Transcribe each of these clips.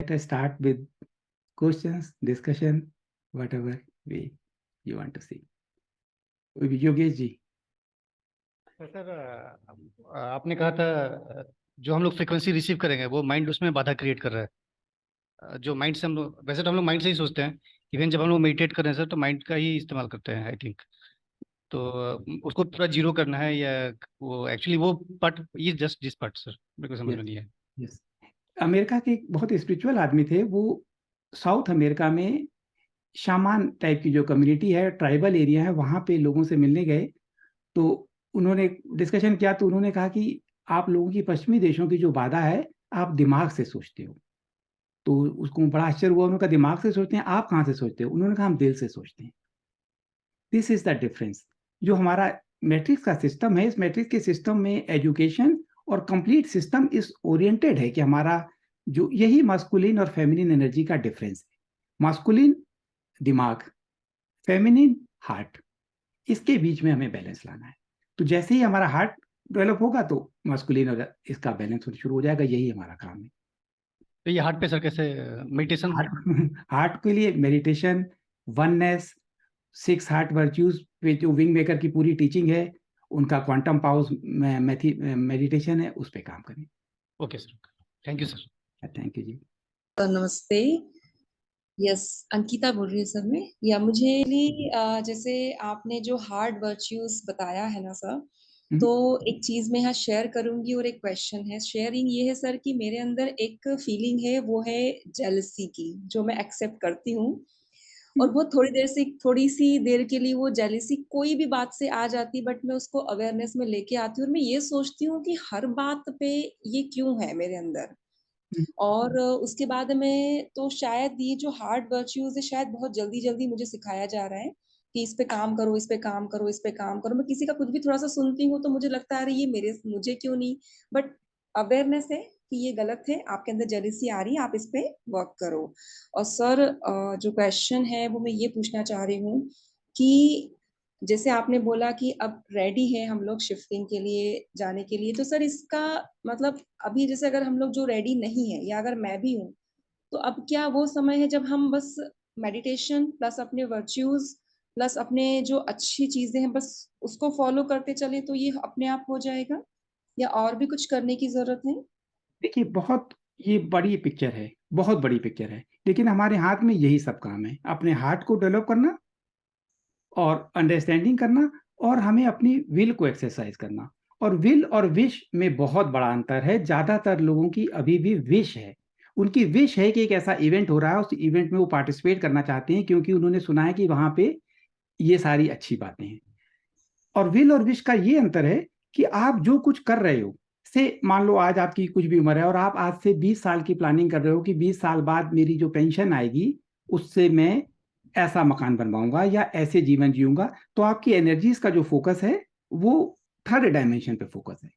Let us start with questions, discussion, whatever way you want to see. Yogesh ji. Sir आपने कहा था जो हम लोग फ्रीक्वेंसी रिसीव करेंगे वो माइंड उसमें बाधा क्रिएट कर रहा है। जो माइंड से हम लोग, वैसे तो हम लोग माइंड से ही सोचते हैं, इवन जब हम लोग मेडिटेट कर रहे हैं सर तो माइंड का ही इस्तेमाल करते हैं आई थिंक। तो उसको पूरा जीरो करना है या वो एक्चुअली वो पार्ट, ये जस्ट दिस पार्ट सर मेरे को समझ में नहीं है। yes. अमेरिका के एक बहुत स्पिरिचुअल आदमी थे, वो साउथ अमेरिका में शामान टाइप की जो कम्युनिटी है, ट्राइबल एरिया है, वहाँ पे लोगों से मिलने गए। तो उन्होंने डिस्कशन किया, तो उन्होंने कहा कि आप लोगों की पश्चिमी देशों की जो बाधा है, आप दिमाग से सोचते हो। तो उसको बड़ा आश्चर्य हुआ, उन्होंने कहा दिमाग से सोचते हैं, आप कहाँ से सोचते हो? उन्होंने कहा हम दिल से सोचते हैं। This is the difference. जो हमारा मैट्रिक्स का सिस्टम है, इस मैट्रिक्स के सिस्टम में एजुकेशन और कंप्लीट सिस्टम इस ओरिएंटेड है कि हमारा जो यही मास्कुलिन और फेमिनिन एनर्जी का डिफरेंस है। मास्कुलिन दिमाग, फेमिनिन हार्ट, इसके बीच में हमें बैलेंस लाना है। तो जैसे ही हमारा हार्ट डेवलप होगा तो मास्कुलिन और इसका बैलेंस होना शुरू हो जाएगा। यही हमारा काम है। तो ये हार्ट पे सर कैसे मेडिटेशन? हार्ट के लिए मेडिटेशन, वननेस, 6 हार्ट वर्च्यूज पे जो विंग मेकर की पूरी टीचिंग है, उनका क्वांटम पाउस मेडिटेशन है, उस पे काम करें। Okay sir, thank you sir. Thank you ji. नमस्ते। यस, अंकिता बोल रही हूँ सर मैं। या मुझे जैसे आपने जो हार्ड वर्च्यूज बताया है ना सर, तो एक चीज मैं यहाँ शेयर करूंगी और एक क्वेश्चन है। शेयरिंग ये है सर कि मेरे अंदर एक फीलिंग है, वो है जेलसी की, जो मैं एक्सेप्ट करती हूँ। और वो थोड़ी सी देर के लिए वो जेलसी कोई भी बात से आ जाती, बट मैं उसको अवेयरनेस में लेके आती हूँ और मैं ये सोचती हूँ कि हर बात पे ये क्यों है मेरे अंदर। और उसके बाद में तो शायद ये जो हार्ड वर्च्यूज है, शायद बहुत जल्दी जल्दी मुझे सिखाया जा रहा है कि इस पे काम करो, इस पे काम करो, इस पे काम करो। मैं किसी का कुछ भी थोड़ा सा सुनती हूँ तो मुझे लगता है अरे ये मुझे क्यों नहीं, बट अवेयरनेस है कि ये गलत है, आपके अंदर जेलसी आ रही है, आप इस पे वर्क करो। और सर जो क्वेश्चन है वो मैं ये पूछना चाह रही हूँ कि जैसे आपने बोला कि अब रेडी है हम लोग शिफ्टिंग के लिए जाने के लिए, तो सर इसका मतलब अभी जैसे अगर हम लोग जो रेडी नहीं है या अगर मैं भी हूँ, तो अब क्या वो समय है जब हम बस मेडिटेशन प्लस अपने वर्च्यूज प्लस अपने जो अच्छी चीजें हैं बस उसको फॉलो करते चले तो ये अपने आप हो जाएगा, या और भी कुछ करने की जरूरत है? देखिए, बहुत ये बड़ी पिक्चर है, बहुत बड़ी पिक्चर है, लेकिन हमारे हाथ में यही सब काम है। अपने हार्ट को डेवलप करना और अंडरस्टैंडिंग करना, और हमें अपनी विल को एक्सरसाइज करना। और विल और विश में बहुत बड़ा अंतर है। ज्यादातर लोगों की अभी भी विश है। उनकी विश है कि एक ऐसा इवेंट हो रहा है, उस इवेंट में वो पार्टिसिपेट करना चाहते हैं क्योंकि उन्होंने सुना है कि वहां पे ये सारी अच्छी बातें हैं। और विल और विश का ये अंतर है कि आप जो कुछ कर रहे हो, से मान लो आज आपकी कुछ भी उम्र है और आप आज से 20 साल की प्लानिंग कर रहे हो कि 20 साल बाद मेरी जो पेंशन आएगी उससे मैं ऐसा मकान बनवाऊंगा या ऐसे जीवन जीऊंगा। तो आपकी एनर्जीज का जो फोकस है वो थर्ड डायमेंशन पे फोकस है।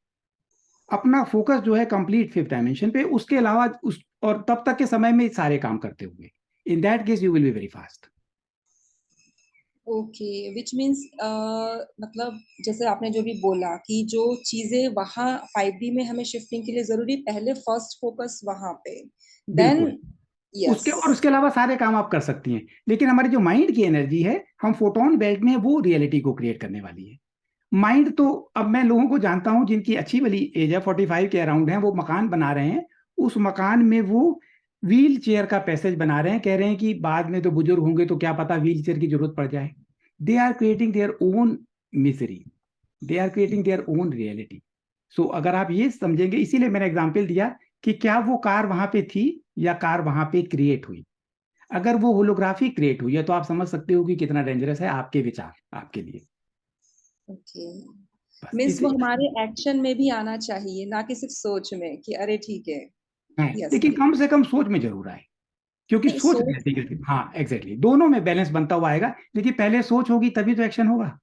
अपना फोकस जो है कंप्लीट फिफ्थ डायमेंशन पे, उसके अलावा उस और तब तक के समय में सारे काम करते हुए, इन that case you will be very fast. Okay, which means मतलब जैसे आपने जो भी बोला कि जो चीजें वहाँ 5D में हमें शिफ्टिंग के लिए जरूरी, पहले फर्स्ट फोकस वहां पे, देन बिल्कुल। यस। उसके अलावा सारे काम आप कर सकती हैं, लेकिन हमारी जो माइंड की एनर्जी है, हम फोटोन बेल्ट में, वो रियलिटी को क्रिएट करने वाली है। माइंड तो, अब मैं लोगों को जानता हूं जिनकी अच्छी वाली एज है, 45 के अराउंड है, वो मकान बना रहे हैं। उस मकान में वो व्हील चेयर का पैसेज बना रहे हैं, कह रहे हैं कि बाद में तो बुजुर्ग होंगे तो क्या पता व्हील चेयर की जरूरत पड़ जाए। They are creating their own misery, they are creating their own reality. So अगर आप ये समझेंगे, इसीलिए मैंने एग्जाम्पल दिया कि क्या वो कार वहां पे थी या कार वहां पे क्रिएट हुई। अगर वो होलोग्राफी क्रिएट हुई है तो आप समझ सकते हो कि कितना डेंजरस है आपके विचार आपके लिए। ओके, मीन्स वो इसे हमारे एक्शन में भी आना चाहिए, ना कि सिर्फ सोच में कि अरे ठीक है। यस, लेकिन कम से कम सोच में जरूर आए, क्योंकि नहीं सोच सोच। कैसी करती, हाँ एग्जैक्टली, दोनों में बैलेंस बनता हुआ आएगा। लेकिन पहले सोच होगी तभी तो एक्शन होगा,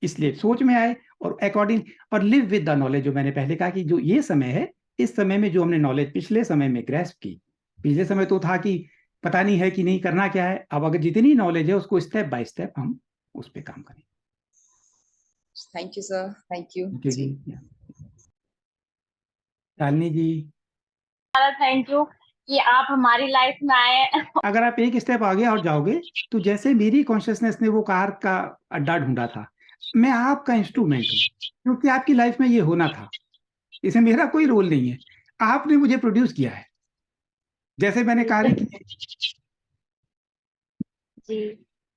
इसलिए सोच में आए और अकॉर्डिंग, और लिव विद द नॉलेज। जो मैंने पहले कहा कि जो ये समय है, इस समय में जो हमने नॉलेज पिछले समय में ग्रेस्प की, पिछले समय तो था कि पता नहीं है कि नहीं करना क्या है। अब अगर जितनी नॉलेज है उसको स्टेप बाय स्टेप हम उस पर काम करें। Thank you sir, thank you ji. Shalini ji. Thank you. कि आप हमारी लाइफ में आए। अगर आप एक स्टेप आगे और जाओगे तो जैसे मेरी कॉन्शियसनेस ने वो कार का अड्डा ढूंढा था, मैं आपका इंस्ट्रूमेंट हूँ, क्योंकि आपकी लाइफ में ये होना था। इसमें मेरा कोई रोल नहीं है, आपने मुझे प्रोड्यूस किया है, जैसे मैंने कार्य किए। जी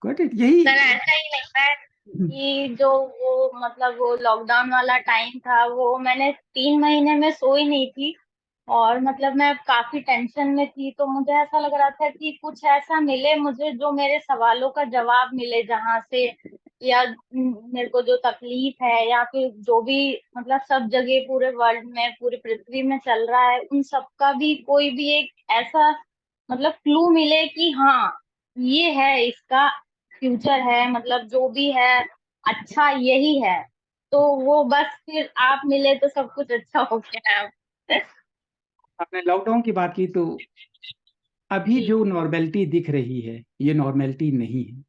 गॉट इट? यही सर, ऐसा ही लगता है कि जो वो मतलब वो लॉकडाउन वाला टाइम था, वो मैंने 3 महीने में सोई नहीं थी और मतलब मैं काफी टेंशन में थी। तो मुझे ऐसा लग रहा था कि कुछ ऐसा मिले मुझे जो मेरे सवालों का जवाब मिले, जहाँ से या मेरे को जो तकलीफ है या फिर जो भी मतलब सब जगह पूरे वर्ल्ड में पूरी पृथ्वी में चल रहा है, उन सब का भी कोई भी एक ऐसा मतलब क्लू मिले कि हाँ ये है, इसका फ्यूचर है, मतलब जो भी है अच्छा यही है। तो वो बस फिर आप मिले तो सब कुछ अच्छा हो गया है। आपने लॉकडाउन की बात की, तो अभी जो नॉर्मेलिटी दिख रही है ये नॉर्मेलिटी नहीं है।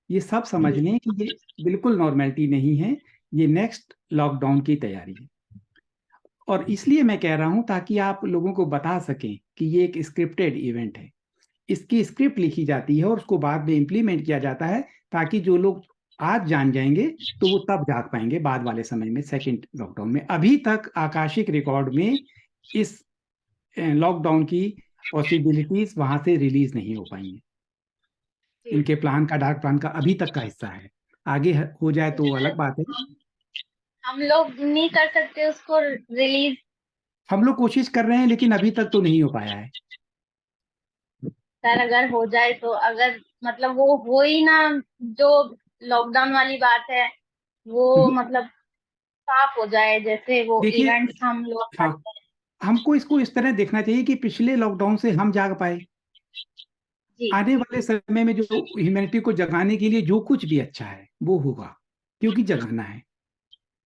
ये सब समझ लें कि ये बिल्कुल नॉर्मेलिटी नहीं है, ये नेक्स्ट लॉकडाउन की तैयारी है। और इसलिए मैं कह रहा हूं ताकि आप लोगों को बता सकें कि ये एक स्क्रिप्टेड इवेंट है, इसकी स्क्रिप्ट लिखी जाती है और उसको बाद में इम्प्लीमेंट किया जाता है, ताकि जो लोग आज जान जाएंगे तो वो तब जाग पाएंगे बाद वाले समय में, सेकेंड लॉकडाउन में। अभी तक आकाशिक रिकॉर्ड में इस लॉकडाउन की पॉसिबिलिटीज वहां से रिलीज नहीं हो पाई हैं। इनके प्लान का, डार्क प्लान का अभी तक का हिस्सा है, आगे हो जाए तो अलग बात है। हम लोग नहीं कर सकते उसको रिलीज? हम लोग कोशिश कर रहे हैं लेकिन अभी तक तो नहीं हो पाया है। सर अगर हो जाए तो, अगर मतलब वो हो ही ना, जो लॉकडाउन वाली बात है वो मतलब साफ हो जाए, जैसे वो देखिए, इवेंट्स हम लोग हाँ, करते हैं। हमको इसको इस तरह देखना चाहिए कि पिछले लॉकडाउन से हम जाग पाए। जी आने वाले समय में जो ह्यूमैनिटी को जगाने के लिए जो कुछ भी अच्छा है वो होगा, क्योंकि जगाना है।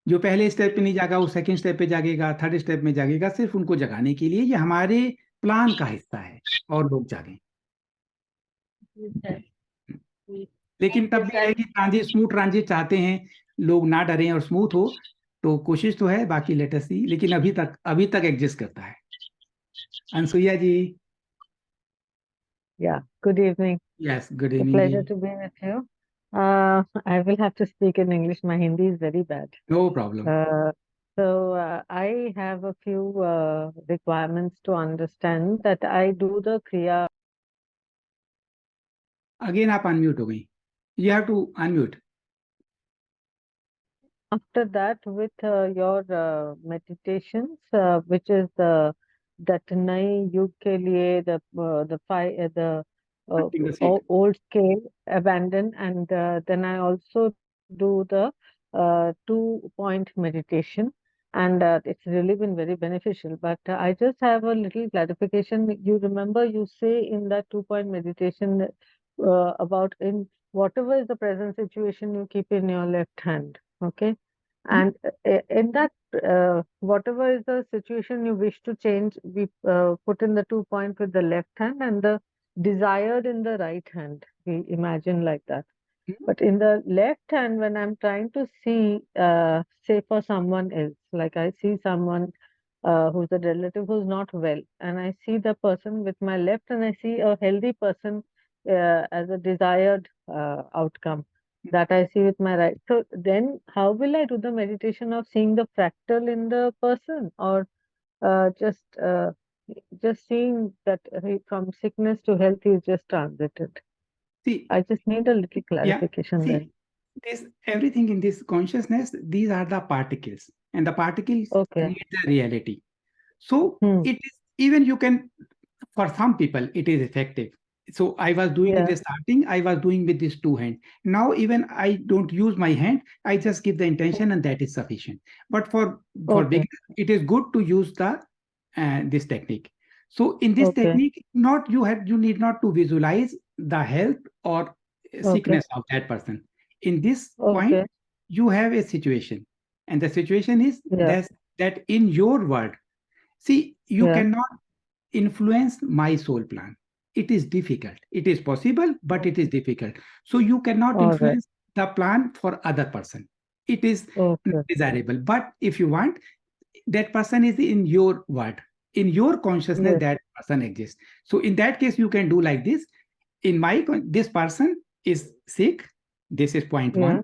जो पहले स्टेप पे नहीं जागा वो सेकंड स्टेप पे जागेगा, थर्ड स्टेप में जागेगा, सिर्फ उनको जगाने के लिए। ये हमारे प्लान का हिस्सा है और लोग जागें। जी सर, जी लेकिन थैंक तब यू भी है सर। कि ट्रांजिट, स्मूथ ट्रांजिट चाहते हैं लोग, ना डरें और स्मूथ हो। तो कोशिश तो है, बाकी लेटेस्ट सी, लेकिन अभी तक एग्जिस्ट करता है। Anusuiya ji. Yeah, good evening. Yes, good It's a evening ji. pleasure to be with you. I will have to speak in English. My Hindi is very bad. No problem. I have a few requirements to understand that I do the Kriya. Again आप unmute हो गई, you have to unmute. After that, with your meditations, which is that Nai Yug ke liye, the old scale abandon, and then I also do the 2-point meditation, and it's really been very beneficial. But I just have a little clarification. You remember you say in that 2-point meditation about in whatever is the present situation you keep in your left hand. Okay. And in that, whatever is the situation you wish to change, we put in the 2-point with the left hand and the desired in the right hand. We imagine like that. But in the left hand, when I'm trying to see, say for someone else, like I see someone who's a relative who's not well, and I see the person with my left, and I see a healthy person as a desired outcome that I see with my right. So then how will I do the meditation of seeing the fractal in the person, or just seeing that from sickness to health he is just transited? See, I just need a little clarification there. this everything in this consciousness, these are the particles, and the particles Okay. create the reality. So Hmm. it is, even you can, for some people it is effective. So I was doing in Yeah. the starting, I was doing with this 2 hand. Now even I don't use my hand, I just give the intention and that is sufficient. But for Okay. beginner, it is good to use the this technique. So in this Okay. technique, you need not to visualize the health or sickness of that person. In this point, Okay. you have a situation, and the situation is Yeah. that in your world, see, you Yeah. cannot influence my soul plan. It is difficult. It is possible, but it is difficult. So you cannot All right. influence the plan for other person. It is Okay. desirable, but if you want, that person is in your world. in your consciousness Yes. that person exists. So in that case, you can do like this. In this person is sick. This is point Yeah. one.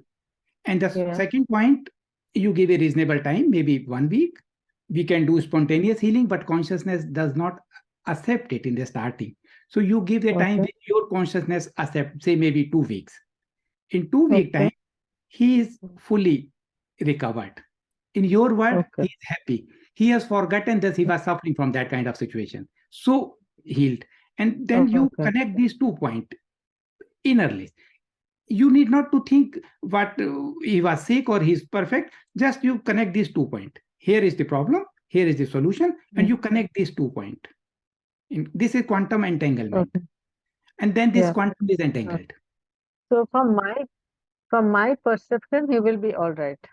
And the Yeah. second point, you give a reasonable time, maybe 1 week. We can do spontaneous healing, but consciousness does not accept it in the starting. So you give the time Okay. with your consciousness accept, say maybe 2 weeks. In 2 week Okay. time, he is fully recovered. In your word, Okay. he is happy. He has forgotten that he was suffering from that kind of situation. So healed. And then you Okay. connect these 2 points innerly. You need not to think what he was sick or he's perfect. Just you connect these 2 points. Here is the problem, here is the solution, and you connect these 2 points. This is quantum entanglement. Okay. And then this Yeah. quantum is entangled. So from my perception, he will be all right.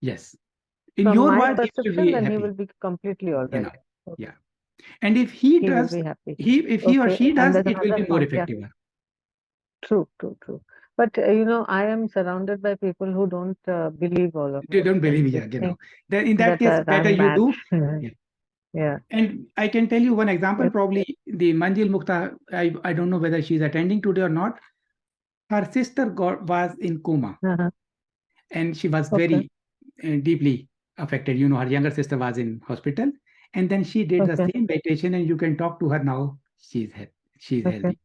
Yes. In From your my word, he will perception, be then he happy. will be completely all You right. know, Okay. yeah. And if he He will does, be happy. if he or Okay. she And does, there's it will another be more point. Yeah. effective. True. But I am surrounded by people who don't believe all of They this. don't believe, and yeah, they think Then in that case, that better I'm you bad. do. Yeah. Yeah. And I can tell you one example, Yes. probably the Manjil Mukta, I don't know whether she's attending today or not. Her sister was in coma, Uh-huh. and she was Okay. very deeply affected. Her younger sister was in hospital, and then she did the Okay. same meditation, and you can talk to her now. She's Okay. healthy.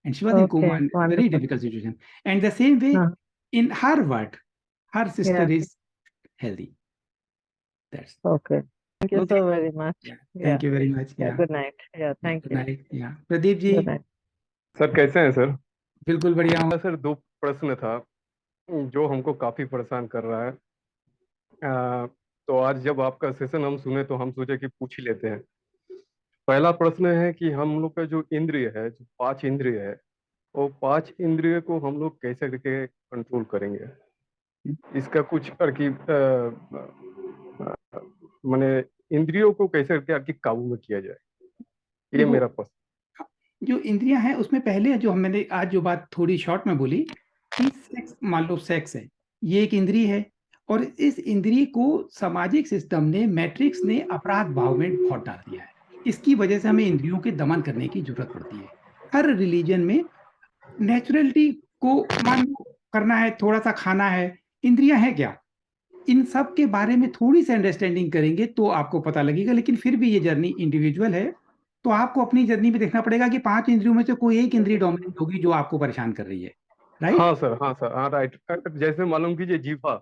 And she was in coma, Okay. in very Wonderful. difficult situation. And the same way, in her word, her sister Yeah. is healthy. That's Okay. Thank you okay. so very much. Yeah. Yeah. Thank you very much. Yeah. Yeah. Good night. Yeah. Thank Good you. night. Yeah. Pradeep ji, Good night. Sir कैसे हैं sir? बिल्कुल बढ़िया हूँ। Sir 2 प्रश्न था जो हमको काफी परेशान कर रहा है। तो आज जब आपका सेशन हम सुने तो हम सोचे कि पूछ ही लेते हैं। पहला प्रश्न है कि हम लोग का जो इंद्रिय है, जो 5 इंद्रिय है, वो 5 इंद्रिय को हम लोग कैसे करके कंट्रोल करेंगे? इसका कुछ माने इंद्रियों को कैसे करके काबू में किया जाए, ये मेरा प्रश्न। जो इंद्रियां हैं उसमें पहले जो मैंने आज जो बात थोड़ी शॉर्ट में बोली कि सेक्स, मान लो सेक्स है, ये एक इंद्रिय है, और इस इंद्रिय को सामाजिक सिस्टम ने, मैट्रिक्स ने अपराध भाव में बहुत डाल दिया है। इसकी वजह से हमें इंद्रियों के दमन करने की जरूरत पड़ती है। हर रिलीजन में नेचुरलिटी को मान करना है, थोड़ा सा खाना है, इंद्रियां हैं क्या, इन सब के बारे में थोड़ी सी अंडरस्टैंडिंग करेंगे तो आपको पता लगेगा। लेकिन फिर भी ये जर्नी इंडिविजुअल है, तो आपको अपनी जर्नी में देखना पड़ेगा कि 5 इंद्रियों में से कोई एक इंद्रिय डोमिनेंट होगी जो आपको परेशान कर रही है। राइट? हाँ सर, हाँ राइट। जैसे मालूम कीजिए जीवा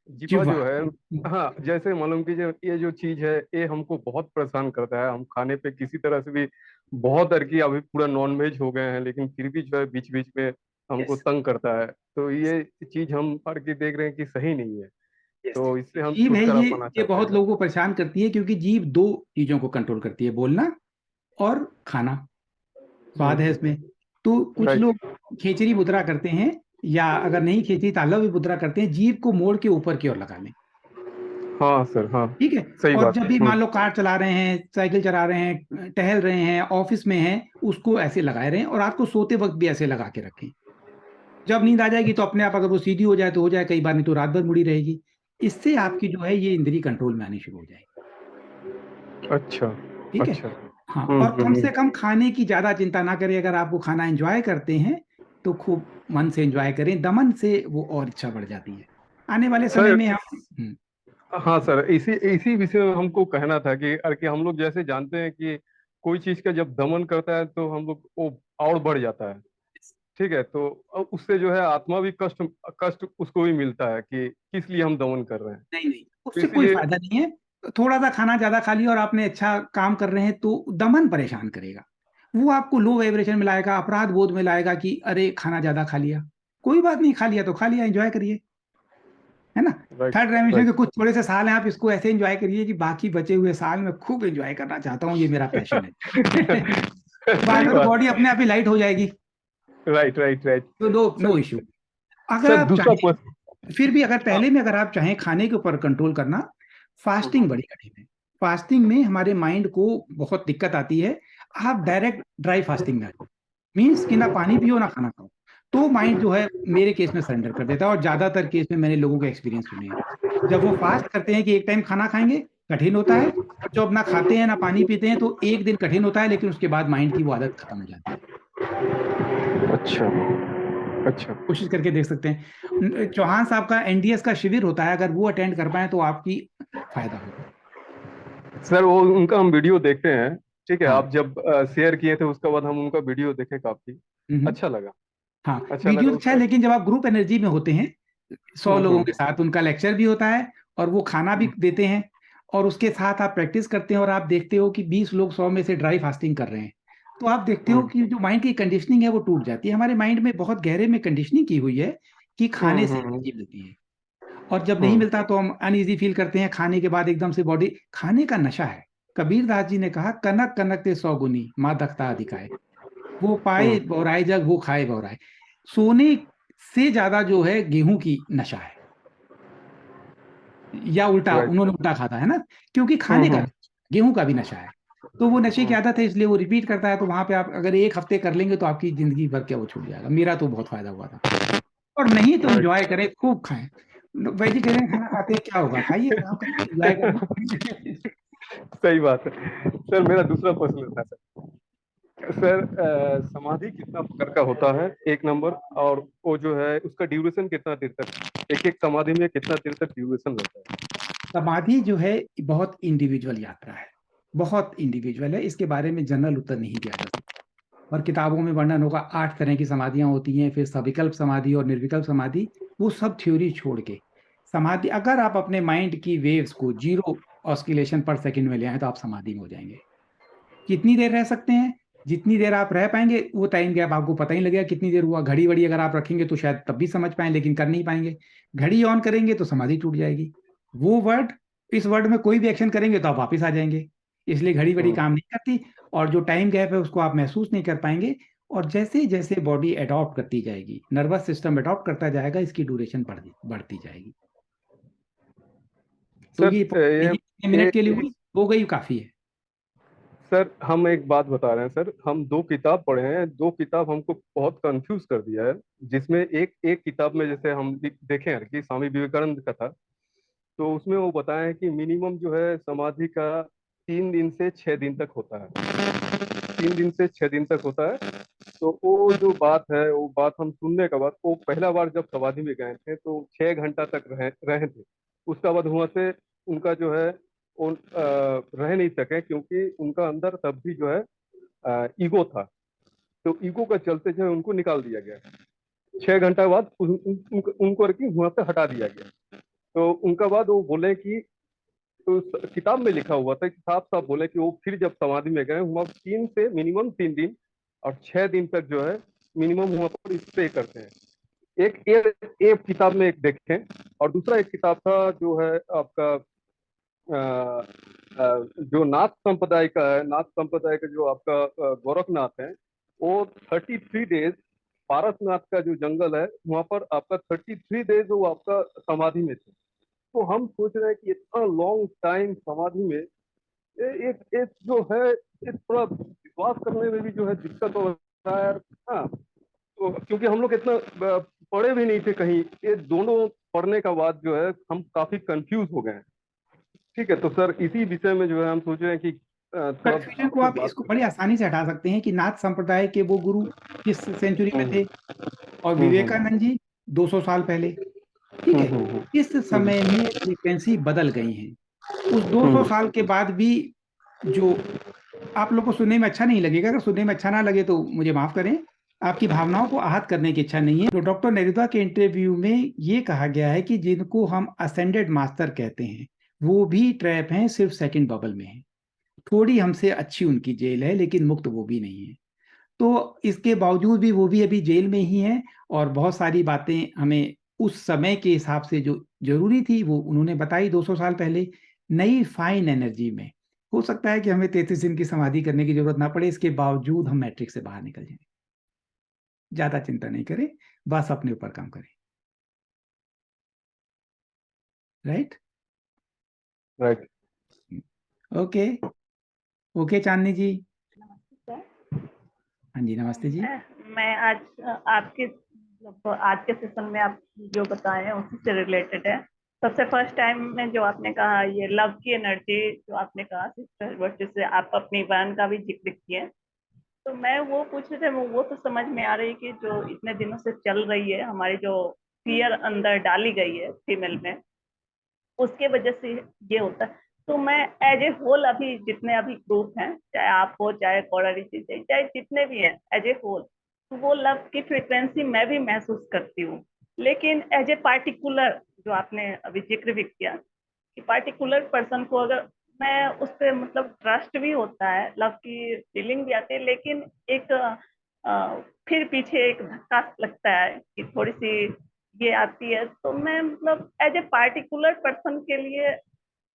जो है, हाँ, जैसे मालूम कीजिए ये जो चीज है ये हमको बहुत परेशान करता है। हम खाने पे किसी तरह से भी बहुत तरक्की, अभी पूरा नॉन-वेज हो गए हैं, लेकिन फिर भी जो है बीच-बीच में हमको तंग करता है। तो ये चीज हम पढ़ के देख रहे हैं कि सही नहीं है। तो इससे हम जीभ है छुटकारा पाना चाहते ये हैं। बहुत लोगों को परेशान करती है, क्योंकि जीभ 2 चीजों को कंट्रोल करती है, बोलना और खाना। स्वाद है इसमें। तो कुछ लोग खेचरी मुद्रा करते हैं, या अगर नहीं खेचरी तालव्य मुद्रा करते हैं, जीभ को मोड़ के ऊपर की ओर लगा लें। हाँ सर, हाँ। ठीक है? सही और बात जब भी मान लो कार चला रहे हैं, साइकिल चला रहे हैं, टहल रहे हैं, ऑफिस में हैं, उसको ऐसे लगाए रहें, और आपको सोते वक्त भी ऐसे लगा के रखें। जब नींद आ जाएगी तो अपने आप, अगर वो सीधी हो जाए तो हो जाए, कई बार नहीं तो रात भर मुड़ी रहेगी। इससे आपकी जो है ये इंद्रिय कंट्रोल में आनी शुरू हो जाएगी। अच्छा, ठीक है? अच्छा। हाँ, और कम से कम खाने की ज्यादा चिंता ना करें। अगर आप वो खाना एंजॉय करते हैं तो खूब मन से एंजॉय करें, दमन से वो और इच्छा बढ़ जाती है। आने वाले समय में हम हाँ सर, इसी विषय में हमको कहना था कि हम लोग जैसे जानते हैं कि कोई चीज का जब दमन करता है तो हम लोग वो और बढ़ जाता है। ठीक है? तो उससे जो है आत्मा भी कष्ट उसको भी मिलता है कि किस लिए हम दमन कर रहे हैं। नहीं, उससे कोई फायदा नहीं है। थोड़ा सा खाना ज्यादा खा लिया और आपने अच्छा काम कर रहे हैं तो दमन परेशान करेगा। वो आपको लो वाइब्रेशन में लाएगा, अपराध बोध में लाएगा कि अरे खाना ज्यादा खा लिया। कोई बात नहीं, खा लिया तो खा लिया, एंजॉय करिए, है ना? थर्ड डायमेंशन के कुछ थोड़े से साल हैं, आप इसको ऐसे एंजॉय करिए कि बाकी बचे हुए साल में खूब एंजॉय करना चाहता हूँ, ये मेरा पैशन है। बाद में बॉडी अपने आप ही लाइट हो जाएगी। राइट। तो नो इश्यू। अगर आप चाहें, फिर भी अगर पहले में अगर आप चाहें खाने के ऊपर कंट्रोल करना, फास्टिंग बड़ी कठिन है। फास्टिंग में हमारे माइंड को बहुत दिक्कत आती है। आप डायरेक्ट ड्राई फास्टिंग में मीन्स कि ना पानी पियो ना खाना खाओ, तो माइंड जो है मेरे केस में सरेंडर कर देता है। और ज्यादातर केस में मैंने लोगों के एक्सपीरियंस सुने हैं, जब वो फास्ट करते हैं कि एक टाइम खाना खाएंगे, कठिन होता है, जो अपना खाते हैं ना पानी पीते हैं, तो एक दिन कठिन होता है, लेकिन उसके बाद माइंड की वो आदत खत्म हो जाती है। अच्छा अच्छा। कोशिश करके देख सकते हैं। चौहान साहब का एनडीएस का शिविर होता है, अगर वो अटेंड कर पाए तो आपकी फायदा होगा। सर वो उनका हम वीडियो देखते हैं, ठीक है, हाँ। आप जब शेयर किए थे उसके बाद हम उनका वीडियो देखे, काफी अच्छा लगा। हाँ, अच्छा वीडियो लगा अच्छा है, उसका। लेकिन जब आप ग्रुप एनर्जी में होते हैं 100 लोगों के हम्म। साथ, उनका लेक्चर भी होता है और वो खाना भी देते हैं, और उसके साथ आप प्रैक्टिस करते हैं, और आप देखते हो कि 20 लोग 100 में से ड्राई फास्टिंग कर रहे हैं, तो आप देखते हो कि जो माइंड की कंडीशनिंग है वो टूट जाती है। हमारे माइंड में बहुत गहरे में कंडीशनिंग की हुई है कि खाने से हम्म। एनर्जी मिलती है, और जब नहीं हम्म। मिलता तो हम अनईजी फील करते हैं, खाने के बाद एकदम से बॉडी, खाने का नशा है। कबीर दास जी ने कहा, कनक कनक ते 100 गुनी माँ दख्ता दिखाए, वो पाए हम्म। बौराए जग वो खाए बौराए। सोने से ज्यादा जो है गेहूं की नशा है, या उल्टा, राइट। उन्होंने उल्टा खाता है ना, क्योंकि खाने का हम्म। गेहूं का भी नशा है। तो वो नशे की हम्म। आदत है, इसलिए वो रिपीट करता है। तो वहां पे आप अगर एक हफ्ते कर लेंगे तो आपकी जिंदगी भर क्या वो छूट जाएगा। मेरा तो बहुत फायदा हुआ था। और नहीं तो राइट। एंजॉय करें, खूब खाएं। वेजिटेरियन खाना खाते हैं, क्या होगा, खाइए, आराम करिए, एंजॉय करिए। सही बात है सर। मेरा दूसरा प्रश्न था सर, समाधि कितना प्रकार का होता है, एक नंबर, और वो जो है उसका ड्यूरेशन कितना देर तक, एक एक समाधि में कितना देर तक ड्यूरेशन रहता है? समाधि जो है बहुत इंडिविजुअल यात्रा है, बहुत इंडिविजुअल है, इसके बारे में जनरल उत्तर नहीं दिया जा सकता। और किताबों में वर्णन होगा 8 तरह की समाधियां होती हैं, फिर सविकल्प समाधि और निर्विकल्प समाधि, वो सब थ्योरी छोड़ के समाधि, अगर आप अपने माइंड की वेव्स को 0 ऑस्किलेशन पर सेकंड में ले आए तो आप समाधि में हो जाएंगे। कितनी देर रह सकते हैं, जितनी देर आप रह पाएंगे, वो टाइम गैप आपको पता ही लगेगा कितनी देर हुआ। घड़ी वड़ी अगर आप रखेंगे तो शायद तब भी समझ पाए, लेकिन कर नहीं पाएंगे। घड़ी ऑन करेंगे तो समाधि टूट जाएगी। वो वर्ड, इस वर्ड में कोई भी एक्शन करेंगे तो आप वापस आ जाएंगे, इसलिए घड़ी वड़ी काम नहीं करती। और जो टाइम गैप है उसको आप महसूस नहीं कर पाएंगे। और जैसे जैसे बॉडी अडॉप्ट करती जाएगी, नर्वस सिस्टम अडॉप्ट करता जाएगा, इसकी ड्यूरेशन बढ़ती जाएगी। तो सर ये कितने मिनट के लिए हुई, हो गई, काफी है। सर हम एक बात बता रहे हैं सर, हम दो किताब पढ़े हैं, दो किताब हमको बहुत कंफ्यूज कर दिया है। जिसमें एक एक किताब में जैसे हम देखें हैं कि स्वामी विवेकानंद का था, तो उसमें वो बताया है कि मिनिमम जो है समाधि का 3 दिन से 6 दिन तक होता है, 3 दिन से 6 दिन तक होता है। तो वो जो बात है, वो बात हम सुनने के बाद, वो पहला बार जब समाधि में गए थे तो 6 घंटा तक रहे थे। उसका बाद वहां से उनका जो है वो रह नहीं सके, क्योंकि उनका अंदर तब भी जो है ईगो था। तो ईगो का चलते जो है उनको निकाल दिया गया। 6 घंटा बाद उनको वहां से हटा दिया गया। तो उनका बाद वो बोले कि, तो किताब में लिखा हुआ था कि साफ साफ बोले कि वो फिर जब समाधि में गए वहां 3 से मिनिमम 3 दिन और 6 दिन तक जो है मिनिमम वहां पर स्टे करते हैं। एक किताब में एक देखें, और दूसरा एक किताब था जो है आपका जो नाथ संप्रदाय का है, नाथ संप्रदाय का जो आपका गोरखनाथ है, वो 33 डेज, पारसनाथ का जो जंगल है वहां पर आपका 33 डेज वो आपका समाधि में थे। तो हम सोच रहे हैं कि इतना लॉन्ग टाइम समाधि में एक जो है, इस थोड़ा विश्वास करने में भी जो है दिक्कत हो रहा है यार। हाँ, तो क्योंकि हम लोग इतना पढ़े भी नहीं थे कहीं, ये दोनों पढ़ने का बाद जो है हम काफी कंफ्यूज हो गए हैं। ठीक है, तो सर इसी विषय में जो है हम सोच रहे हैं कि थोड़ा कंफ्यूजन को आपसे आप बात इसको करें। बड़ी आसानी से हटा सकते हैं कि नाथ संप्रदाय के वो गुरु किस सेंचुरी में थे, और विवेकानंद जी 200 साल पहले। ठीक है, इस समय में फ्रीक्वेंसी बदल गई है। उस 200 साल के बाद भी जो आप लोग को सुनने में अच्छा नहीं लगेगा, अगर सुनने में अच्छा ना लगे तो मुझे माफ करें, आपकी भावनाओं को आहत करने की इच्छा नहीं है। तो डॉक्टर नेरुदा के इंटरव्यू में ये कहा गया है कि जिनको हम असेंडेड मास्टर कहते हैं वो भी ट्रैप हैं, सिर्फ सेकंड बबल में है। थोड़ी हमसे अच्छी उनकी जेल है, लेकिन मुक्त वो भी नहीं है। तो इसके बावजूद भी वो भी अभी जेल में ही है, और बहुत सारी बातें हमें उस समय के हिसाब से जो जरूरी थी वो उन्होंने बताई 200 साल पहले, नई फाइन एनर्जी में। हो सकता है कि हमें 33 दिन की समाधि करने की जरूरत ना पड़े, इसके बावजूद हम मैट्रिक्स से बाहर निकल जाएं। ज्यादा चिंता नहीं करें, बस अपने ऊपर काम करें। राइट। राइट। ओके। ओके चांदनी जी। नमस्ते सर। हाँ जी, नमस्ते जी। मैं आज आपके आज के सेशन में आप जो बताए हैं उसी से रिलेटेड है। सबसे फर्स्ट टाइम में जो आपने कहा ये लव की एनर्जी जो आपने कहा सिस्टर वर्सेस से आप अपनी बहन का भी जिक्र किए, तो मैं वो पूछ रहे थे, वो तो समझ में आ रही कि जो इतने दिनों से चल रही है हमारी जो फियर अंदर डाली गई है फीमेल में, उसके वजह से ये होता है। तो मैं एज ए होल अभी जितने अभी ग्रुप हैं, चाहे आप हो चाहे कोड़ा ऋषि से चाहे जितने भी हैं, एज ए होल तो वो लव की फ्रिक्वेंसी मैं भी महसूस करती हूँ। लेकिन एज ए पार्टिकुलर जो आपने अभी जिक्र भी किया कि पार्टिकुलर पर्सन को अगर मैं उस पर मतलब ट्रस्ट भी होता है, लव की फीलिंग भी आती है, लेकिन एक फिर पीछे एक धक्का लगता है कि थोड़ी सी ये आती है। तो मैं मतलब एज ए पार्टिकुलर पर्सन के लिए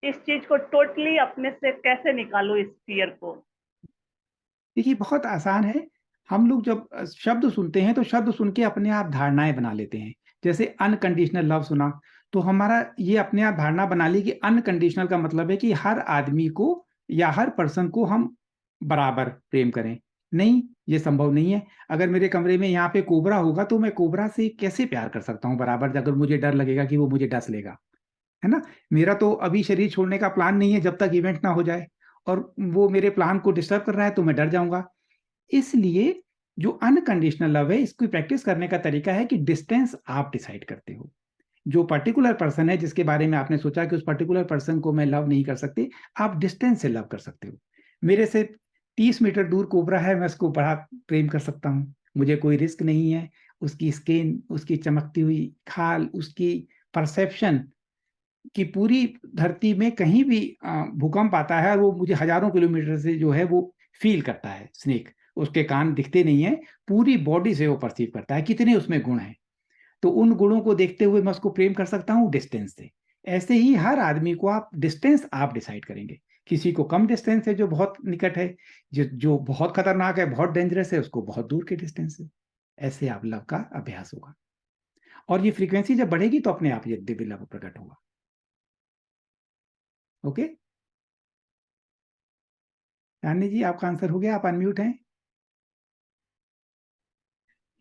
इस चीज को टोटली अपने से कैसे निकालूं इस फियर को? देखिए बहुत आसान है। हम लोग जब शब्द सुनते हैं तो शब्द सुन के अपने आप धारणाएं बना लेते हैं। जैसे अनकंडीशनल लव सुना तो हमारा ये अपने आप धारणा बना ली कि अनकंडीशनल का मतलब है कि हर आदमी को या हर पर्सन को हम बराबर प्रेम करें। नहीं, ये संभव नहीं है। अगर मेरे कमरे में यहाँ पे कोबरा होगा तो मैं कोबरा से कैसे प्यार कर सकता हूँ बराबर, अगर मुझे डर लगेगा कि वो मुझे डस लेगा, है ना। मेरा तो अभी शरीर छोड़ने का प्लान नहीं है जब तक इवेंट ना हो जाए, और वो मेरे प्लान को डिस्टर्ब कर रहा है तो मैं डर जाऊंगा। इसलिए जो अनकंडीशनल लव है इसको प्रैक्टिस करने का तरीका है कि डिस्टेंस आप डिसाइड करते हो। जो पर्टिकुलर पर्सन है जिसके बारे में आपने सोचा कि उस पर्टिकुलर पर्सन को मैं लव नहीं कर सकती, आप डिस्टेंस से लव कर सकते हो। मेरे से 30 मीटर दूर कोबरा है, मैं उसको बड़ा प्रेम कर सकता हूँ, मुझे कोई रिस्क नहीं है। उसकी स्किन, उसकी चमकती हुई खाल, उसकी परसेप्शन कि पूरी धरती में कहीं भी भूकंप आता है और वो मुझे हजारों किलोमीटर से जो है वो फील करता है। स्नेक, उसके कान दिखते नहीं है, पूरी बॉडी से वो परसीव करता है कितने उसमें गुण हैं। तो उन गुणों को देखते हुए मैं उसको प्रेम कर सकता हूँ डिस्टेंस से। ऐसे ही हर आदमी को आप डिस्टेंस आप डिसाइड करेंगे। किसी को कम डिस्टेंस है जो बहुत निकट है, जो बहुत खतरनाक है, बहुत डेंजरस है, उसको बहुत दूर के डिस्टेंस से। ऐसे आप लव का अभ्यास होगा, और ये फ्रीक्वेंसी जब बढ़ेगी तो अपने आप ये दिव्य लव प्रकट होगा। ओके रानी जी, आपका आंसर हो गया, आप अनम्यूट हैं।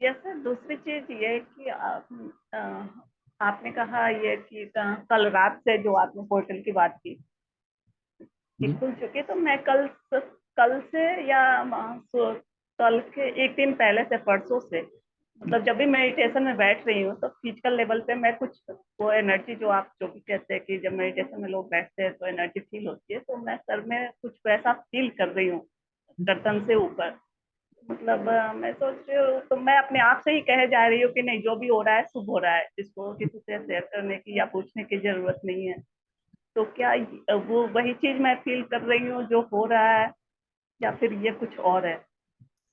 यस सर, दूसरी चीज ये है कि आपने कहा ये कि कल रात से जो आपने पोर्टल की बात की कि खुल चुके, तो मैं कल से या कल के एक दिन पहले से, परसों से, मतलब जब भी मेडिटेशन में बैठ रही हूँ तो फिजिकल लेवल पे मैं कुछ वो एनर्जी जो आप जो भी कहते हैं कि जब मेडिटेशन में लोग बैठते हैं तो एनर्जी फील होती है, तो मैं सर में कुछ वैसा फील कर रही हूँ गर्दन से ऊपर। मतलब मैं सोच रही हूँ, तो मैं अपने आप से ही कहे जा रही हूँ कि नहीं, जो भी हो रहा है शुभ हो रहा है, इसको किसी से शेयर करने की या पूछने की जरूरत नहीं है। तो क्या वो वही चीज मैं फील कर रही हूँ जो हो रहा है, या फिर ये कुछ और है?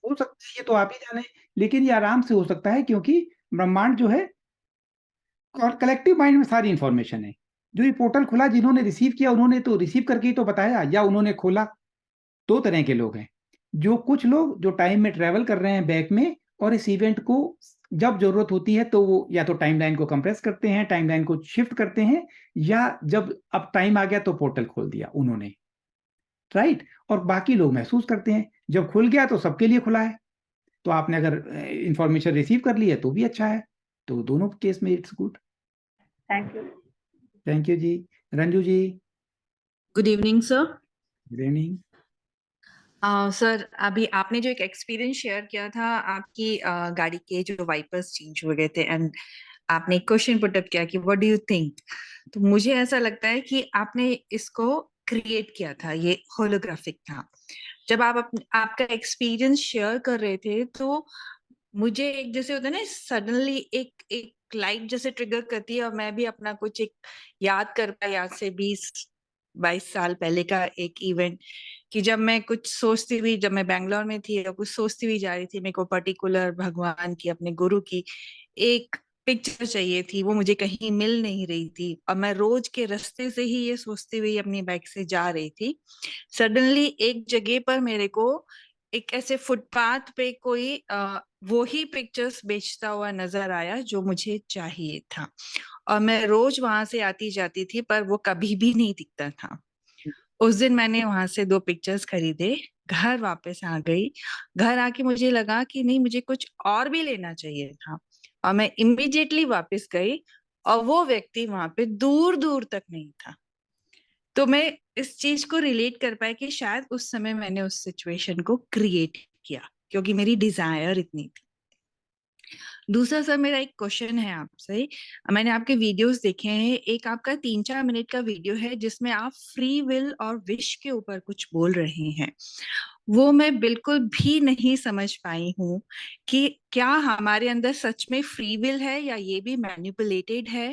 हो सकता है ये तो आप ही जाने, लेकिन ये आराम से हो सकता है क्योंकि ब्रह्मांड जो है और कलेक्टिव माइंड में सारी इंफॉर्मेशन है। जो ये पोर्टल खुला, जिन्होंने रिसीव किया उन्होंने तो रिसीव करके ही तो बताया, या उन्होंने खोला। दो तरह के लोग हैं। जो कुछ लोग जो टाइम में ट्रेवल कर रहे हैं बैक में, और इस इवेंट को जब जरूरत होती है तो वो या तो टाइमलाइन को कंप्रेस करते हैं, टाइमलाइन को शिफ्ट करते हैं, या जब अब टाइम आ गया तो पोर्टल खोल दिया उन्होंने, राइट। और बाकी लोग महसूस करते हैं, जब खुल गया तो सबके लिए खुला है। तो आपने अगर इंफॉर्मेशन रिसीव कर ली है तो भी अच्छा है। तो दोनों केस में it's good. Thank you. Thank you ji. Ranju ji. Good evening sir. Good evening. Sir, अभी आपने जो एक एक्सपीरियंस शेयर किया था, आपकी गाड़ी के जो वाइपर्स चेंज हो गए थे, एंड आपने एक क्वेश्चन पुट अप किया कि व्हाट डू यू थिंक। तो मुझे ऐसा लगता है कि आपने इसको क्रिएट किया था, ये होलोग्राफिक था। जब आप आपका एक्सपीरियंस शेयर कर रहे थे तो मुझे एक जैसे होता है ना, सडनली एक एक लाइट जैसे ट्रिगर करती है, और मैं भी अपना कुछ एक याद कर पाई, आज से 20-22 साल पहले का एक इवेंट, कि जब मैं कुछ सोचती हुई, जब मैं बैंगलोर में थी और कुछ सोचती हुई जा रही थी, मेरे को पर्टिकुलर भगवान की, अपने गुरु की एक पिक्चर चाहिए थी, वो मुझे कहीं मिल नहीं रही थी, और मैं रोज के रास्ते से ही ये सोचती हुई अपनी बाइक से जा रही थी। सडनली एक जगह पर मेरे को एक ऐसे फुटपाथ पे कोई वो ही पिक्चर्स बेचता हुआ नजर आया जो मुझे चाहिए था, और मैं रोज वहां से आती जाती थी, पर वो कभी भी नहीं दिखता था। उस दिन मैंने वहां से 2 पिक्चर्स खरीदे, घर वापस आ गई। घर आके मुझे लगा कि नहीं, मुझे कुछ और भी लेना चाहिए था, और मैं इमीडिएटली वापस गई और वो व्यक्ति वहां पे दूर दूर तक नहीं था। तो मैं इस चीज को रिलेट कर पाई कि शायद उस समय मैंने उस सिचुएशन को क्रिएट किया क्योंकि मेरी डिजायर इतनी थी। दूसरा सर, मेरा एक क्वेश्चन है आपसे। मैंने आपके वीडियोस देखे हैं, एक आपका 3-4 मिनट का वीडियो है जिसमें आप फ्री विल और विश के ऊपर कुछ बोल रहे हैं। वो मैं बिल्कुल भी नहीं समझ पाई हूँ कि क्या हमारे अंदर सच में फ्री विल है या ये भी मैनिपुलेटेड है।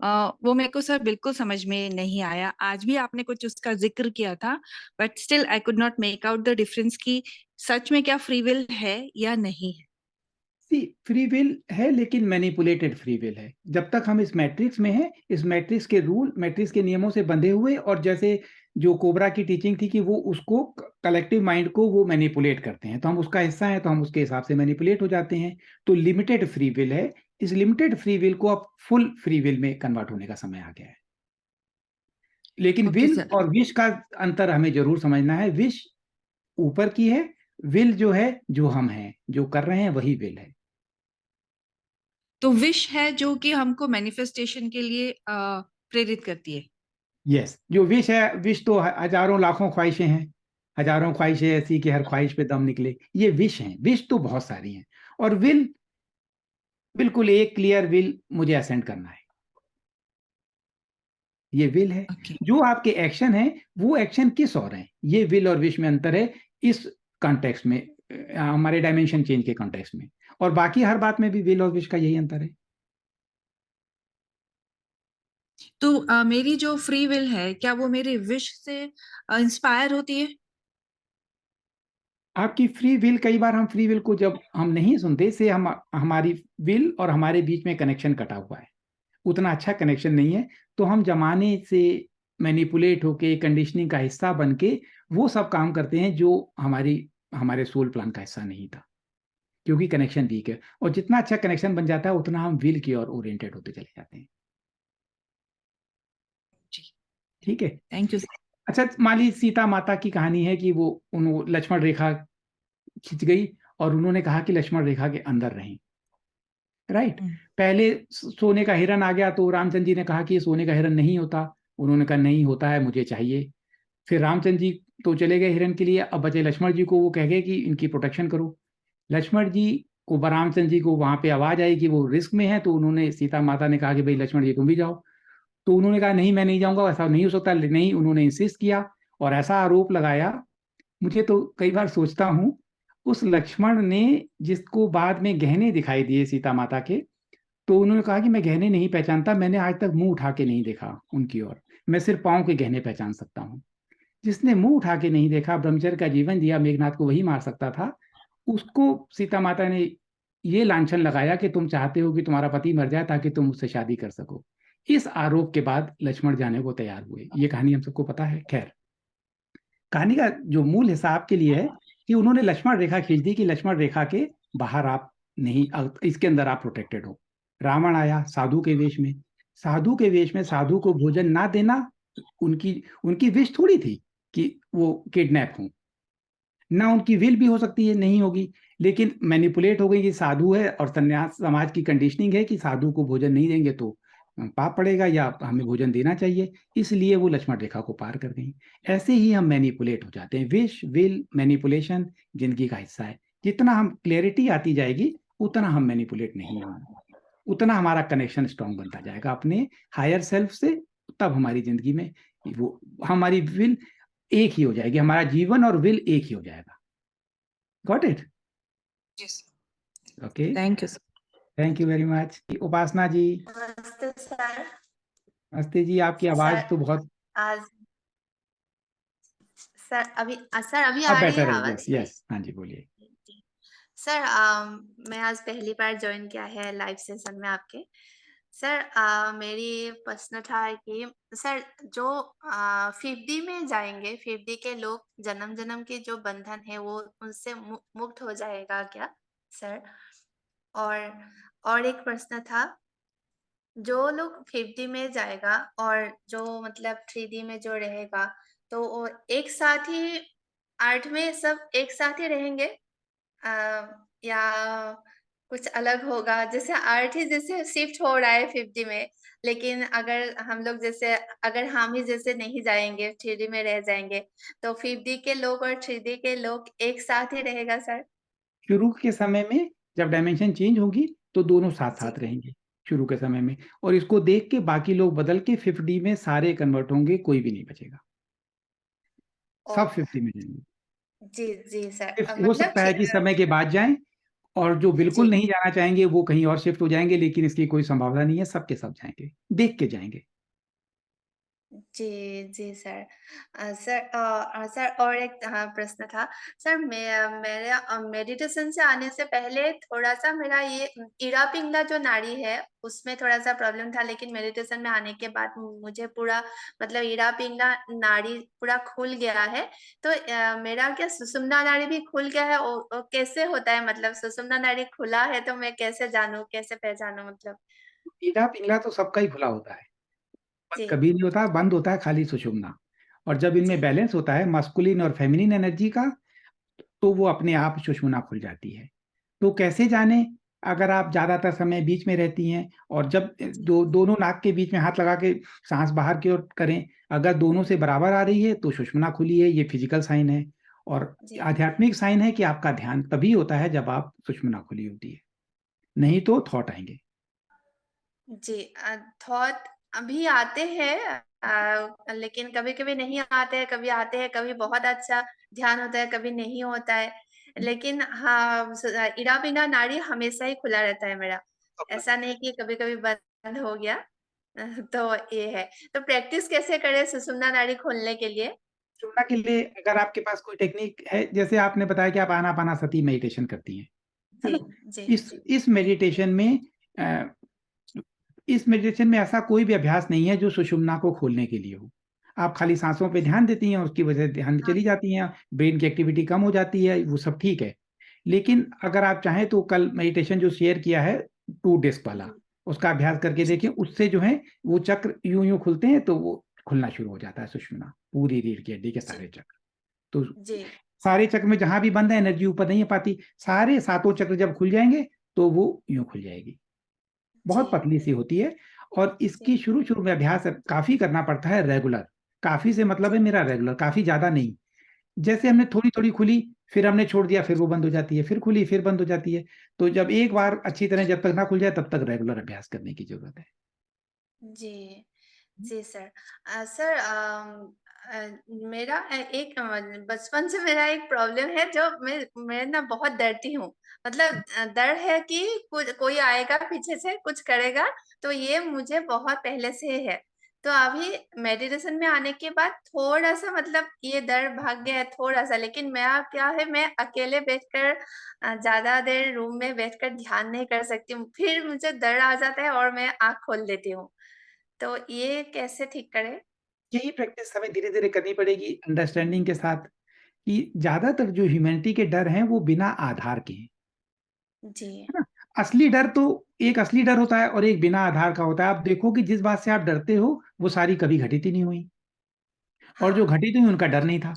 वो मेरे को सर बिल्कुल समझ में नहीं आया। आज भी आपने कुछ उसका जिक्र किया था, but still I could not make out the difference कि सच में क्या फ्री विल है या नहीं है। फ्री विल है लेकिन मैनिपुलेटेड फ्री विल है। जब तक हम इस मैट्रिक्स में हैं, इस मैट्रिक्स के रूल, मैट्रिक्स के नियमों से बंधे हुए, और जैसे जो कोबरा की टीचिंग थी कि वो उसको कलेक्टिव माइंड को वो मैनिपुलेट करते हैं, तो हम उसका हिस्सा हैं, तो हम उसके हिसाब से मैनिपुलेट हो जाते हैं। तो लिमिटेड फ्री विल है। इस लिमिटेड फ्री विल को अब फुल फ्री विल में कन्वर्ट होने का समय आ गया है। लेकिन ओके विल सर। और विश का अंतर हमें जरूर समझना है। विश ऊपर की है, विल जो है, जो हम हैं, जो कर रहे हैं, वही विल है। तो विश है जो कि हमको मैनिफेस्टेशन के लिए प्रेरित करती है। यस, जो विश है, विश तो हजारों लाखों ख्वाहिशें हैं। हजारों ख्वाहिशें ऐसी कि हर ख्वाहिश पे दम निकले, ये विश हैं। विश तो बहुत सारी हैं। और विल, बिल्कुल एक क्लियर विल, मुझे असेंड करना है, ये विल है। ओके। जो आपके एक्शन है, वो एक्शन किस और हैं, ये विल और विश में अंतर है। इस कॉन्टेक्स्ट में, हमारे डायमेंशन चेंज के कॉन्टेक्स्ट में। और बाकी हर बात में भी विल और विश का यही अंतर है। तो मेरी जो फ्री विल है, क्या वो मेरे विश से इंस्पायर होती है? आपकी फ्री विल, कई बार हम फ्री विल को जब हम नहीं सुनते, से हम, हमारी विल और हमारे बीच में कनेक्शन कटा हुआ है, उतना अच्छा कनेक्शन नहीं है, तो हम जमाने से मैनिपुलेट होके, कंडीशनिंग का हिस्सा बन के वो सब काम करते हैं जो हमारे सोल प्लान का हिस्सा नहीं था, क्योंकि कनेक्शन वीक है। और जितना अच्छा कनेक्शन बन जाता है, उतना हम विल की ओर ओरिएंटेड होते चले जाते हैं। जी, ठीक है। Thank you sir. अच्छा, मान ली सीता माता की कहानी है कि वो लक्ष्मण रेखा खिंच गई, और उन्होंने कहा कि लक्ष्मण रेखा के अंदर रहें। राइट। पहले सोने का हिरन आ गया, तो रामचंद्र जी ने कहा कि ये सोने का हिरन नहीं होता। उन्होंने कहा नहीं होता है, मुझे चाहिए। फिर रामचंद्र जी तो चले गए हिरन के लिए, अब बचे लक्ष्मण जी को। वो कह गए कि इनकी प्रोटेक्शन करो। लक्ष्मण जी को, रामचंद्र जी को वहां पे आवाज आई कि वो रिस्क में है, तो उन्होंने, सीता माता ने कहा कि भाई लक्ष्मण जी तुम भी जाओ। तो उन्होंने कहा नहीं, मैं नहीं जाऊंगा, ऐसा नहीं हो सकता। नहीं, उन्होंने इंसिस्ट किया और ऐसा आरोप लगाया। मुझे तो कई बार सोचता हूँ, उस लक्ष्मण ने, जिसको बाद में गहने दिखाई दिए सीता माता के, तो उन्होंने कहा कि मैं गहने नहीं पहचानता, मैंने आज तक मुंह उठा के नहीं देखा उनकी ओर, मैं सिर्फ पाँव के गहने पहचान सकता हूँ। जिसने मुंह उठा के नहीं देखा, ब्रह्मचर्य का जीवन जिया, मेघनाथ को वही मार सकता था। उसको सीता माता ने ये लांछन लगाया कि तुम चाहते हो कि तुम्हारा पति मर जाए ताकि तुम उससे शादी कर सको। इस आरोप के बाद लक्ष्मण जाने को तैयार हुए। ये कहानी हम सबको पता है। खैर, कहानी का जो मूल हिसाब के लिए है कि उन्होंने लक्ष्मण रेखा खींच दी कि लक्ष्मण रेखा के बाहर आप नहीं, इसके अंदर आप प्रोटेक्टेड हो। रावण आया साधु के वेश में। साधु के वेश में साधु को भोजन ना देना उनकी उनकी विश थोड़ी थी कि वो किडनैप हो। ना उनकी विल भी हो सकती है, नहीं होगी, लेकिन मैनिपुलेट हो गई कि साधु है, और संन्यास समाज की कंडीशनिंग है कि साधु को भोजन नहीं देंगे तो पाप पड़ेगा, या हमें भोजन देना चाहिए, इसलिए वो लक्ष्मण रेखा को पार कर गई। ऐसे ही हम मैनिपुलेट हो जाते हैं। विश, विल, मैनिपुलेशन जिंदगी का हिस्सा है। जितना हम क्लैरिटी आती जाएगी, उतना हम मैनिपुलेट नहीं होंगे, उतना हमारा कनेक्शन स्ट्रांग बनता जाएगा अपने हायर सेल्फ से। तब हमारी जिंदगी में वो, हमारी विल एक ही हो जाएगी, हमारा जीवन और विल एक ही हो जाएगा। Got it? Okay, thank you sir. Thank you very much. Upasana ji. नमस्ते सर। नमस्ते जी, आपकी आवाज सर तो बहुत, आज सर अभी अब आ रही है बेटर है। आवाज? यस यस, हाँ जी, बोलिए। सर मैं आज पहली बार ज्वाइन किया है लाइव सेशन में आपके। सर मेरी प्रश्न था कि सर जो 5D में जाएंगे, 5D के लोग जन्म जन्म के जो बंधन है वो उनसे मुक्त हो जाएगा क्या सर? और एक प्रश्न था, जो लोग 5D में जाएगा और जो मतलब 3D में जो रहेगा, तो वो एक साथ ही आर्ट में सब एक साथ ही रहेंगे, या कुछ अलग होगा, जैसे अर्थ ही जैसे शिफ्ट हो रहा है 5D में, लेकिन अगर हम लोग जैसे अगर हम ही जैसे नहीं जाएँगे, 3D में रह जाएँगे, तो 5D के लोग और 3D के लोग एक साथ ही रहेगा सर? शुरू के समय में जब डायमेंशन चेंज होगी, तो दोनों साथ-साथ जी। रहेंगे, शुरू के समय में। और इसको देख के बाकी लोग बदल के 5D में सारे कन्वर्ट होंगे, कोई भी नहीं बचेगा। सब ओह! 50 में जाएँगे। जी, जी सर। शिफ्ट हो मतलब सकता है कि समय के बाद जाएँ और जो बिल्कुल जी। नहीं जाना चाहेंगे, वो कहीं और शिफ्ट हो जाएँगे, लेकिन इसकी कोई संभावना नहीं है, सब के सब जाएँगे, देख के जाएँगे। जी, जी सर। सर और एक प्रश्न था। सर मेरा मेडिटेशन से आने से पहले थोड़ा-सा मेरा ये इड़ा पिंगला जो नाड़ी है, उसमें थोड़ा-सा प्रॉब्लम था, लेकिन मेडिटेशन में आने के बाद मुझे पूरा मतलब इड़ा पिंगला नाड़ी पूरा खुल गया है। तो मेरा क्या सुषुम्ना नाड़ी भी खुल गया है? ओ कैसे होता है मतलब सुषुम्ना नाड़ी खुला है तो मैं कैसे जानूँ, कैसे पहचानूँ मतलब? ईड़ा-पिंगला तो सबका ही खुला होता है, बंद जी, कभी नहीं होता, बंद होता है खाली सुषुम्ना। और जब इनमें जी, बैलेंस होता है मास्कुलिन और फेमिनिन एनर्जी का, तो वो अपने आप सुषुम्ना खुल जाती है। तो कैसे जानें? अगर आप ज़्यादातर समय बीच में रहती हैं और जब जी, दोनों नाक के बीच में हाथ लगा के साँस बाहर की ओर करें, अगर दोनों से बराबर आ रही है, तो सुषुम्ना खुली है, ये फिज़िकल साइन है। और जी। आध्यात्मिक साइन है कि आपका ध्यान तभी होता है जब आप सुषुम्ना खुली होती है, नहीं तो थॉट आएँगे। जी थॉट अभी आते हैं लेकिन कभी-कभी नहीं आते हैं, कभी आते हैं, कभी बहुत अच्छा ध्यान होता है, कभी नहीं होता है। लेकिन हाँ, इड़ा-पिंगला नाड़ी हमेशा ही खुला रहता है मेरा। ऐसा नहीं कि कभी-कभी बंद हो गया। तो ये है। तो प्रैक्टिस कैसे करें सुषुम्ना नाड़ी खोलने के लिए? सुषुम्ना के लिए अगर आपके पास कोई टेक्निक है, जैसे आपने बताया कि आप आनापानासती मेडिटेशन करती हैं, है जी, ना? जी, इस मेडिटेशन में अ, इस मेडिटेशन में ऐसा कोई भी अभ्यास नहीं है जो सुषुम्ना को खोलने के लिए हो। आप खाली साँसों पे ध्यान देती हैं, उसकी वजह से ध्यान हाँ, चली जाती हैं, ब्रेन की एक्टिविटी कम हो जाती है, वो सब ठीक है। लेकिन अगर आप चाहें तो कल मेडिटेशन जो शेयर किया है 2 डिस्क वाला, जी, उसका अभ्यास करके देखें, उससे जो है वो चक्र यूँ-यूँ खुलते हैं, तो वो खुलना शुरू हो जाता है सुषुम्ना, पूरी रीढ़ की हड्डी के जी, सारे चक्र। तो जी, सारे चक्र में जहाँ भी बंद है, एनर्जी ऊपर नहीं आ पाती, सारे सातों चक्र जब खुल जाएँगे, तो वो यूँ खुल जाएगी। बहुत जी, पतली सी होती है और जी, इसकी शुरू-शुरू में अभ्यास काफ़ी करना पड़ता है रेगुलर। काफ़ी से मतलब है जी, मेरा रेगुलर, काफ़ी ज़्यादा नहीं। जैसे हमने थोड़ी-थोड़ी खुली, फिर हमने छोड़ दिया, फिर वो बंद हो जाती है, फिर खुली, फिर बंद हो जाती है। तो जब एक बार अच्छी तरह जब तक ना खुल जाए, तब तक रेगुलर अभ्यास करने की ज़रूरत है। जी। जी सर। सर मेरा एक बचपन से मेरा एक प्रॉब्लम है जो मैं ना बहुत डरती हूँ। मतलब डर है कि कोई आएगा पीछे से कुछ करेगा, तो ये मुझे बहुत पहले से ही है। तो अभी मेडिटेशन में आने के बाद थोड़ा-सा मतलब ये डर भाग गया है थोड़ा-सा, लेकिन मेरा क्या है मैं अकेले बैठकर ज़्यादा देर रूम में बैठकर ध्यान नहीं कर सकती हूँ। फिर मुझे डर आ जाता है और मैं आँख खोल देती हूँ। तो ये कैसे ठीक करें? यही प्रैक्टिस हमें धीरे-धीरे करनी पड़ेगी अंडरस्टैंडिंग के साथ कि ज़्यादातर जो ह्यूमैनिटी के डर हैं, वो बिना आधार के हैं। जी। है ना? असली डर तो एक असली डर होता है और एक बिना आधार का होता है। आप देखो कि जिस बात से आप डरते हो, वो सारी कभी घटित ही नहीं हुई और जो हाँ, घटित हुई, उनका डर नहीं था।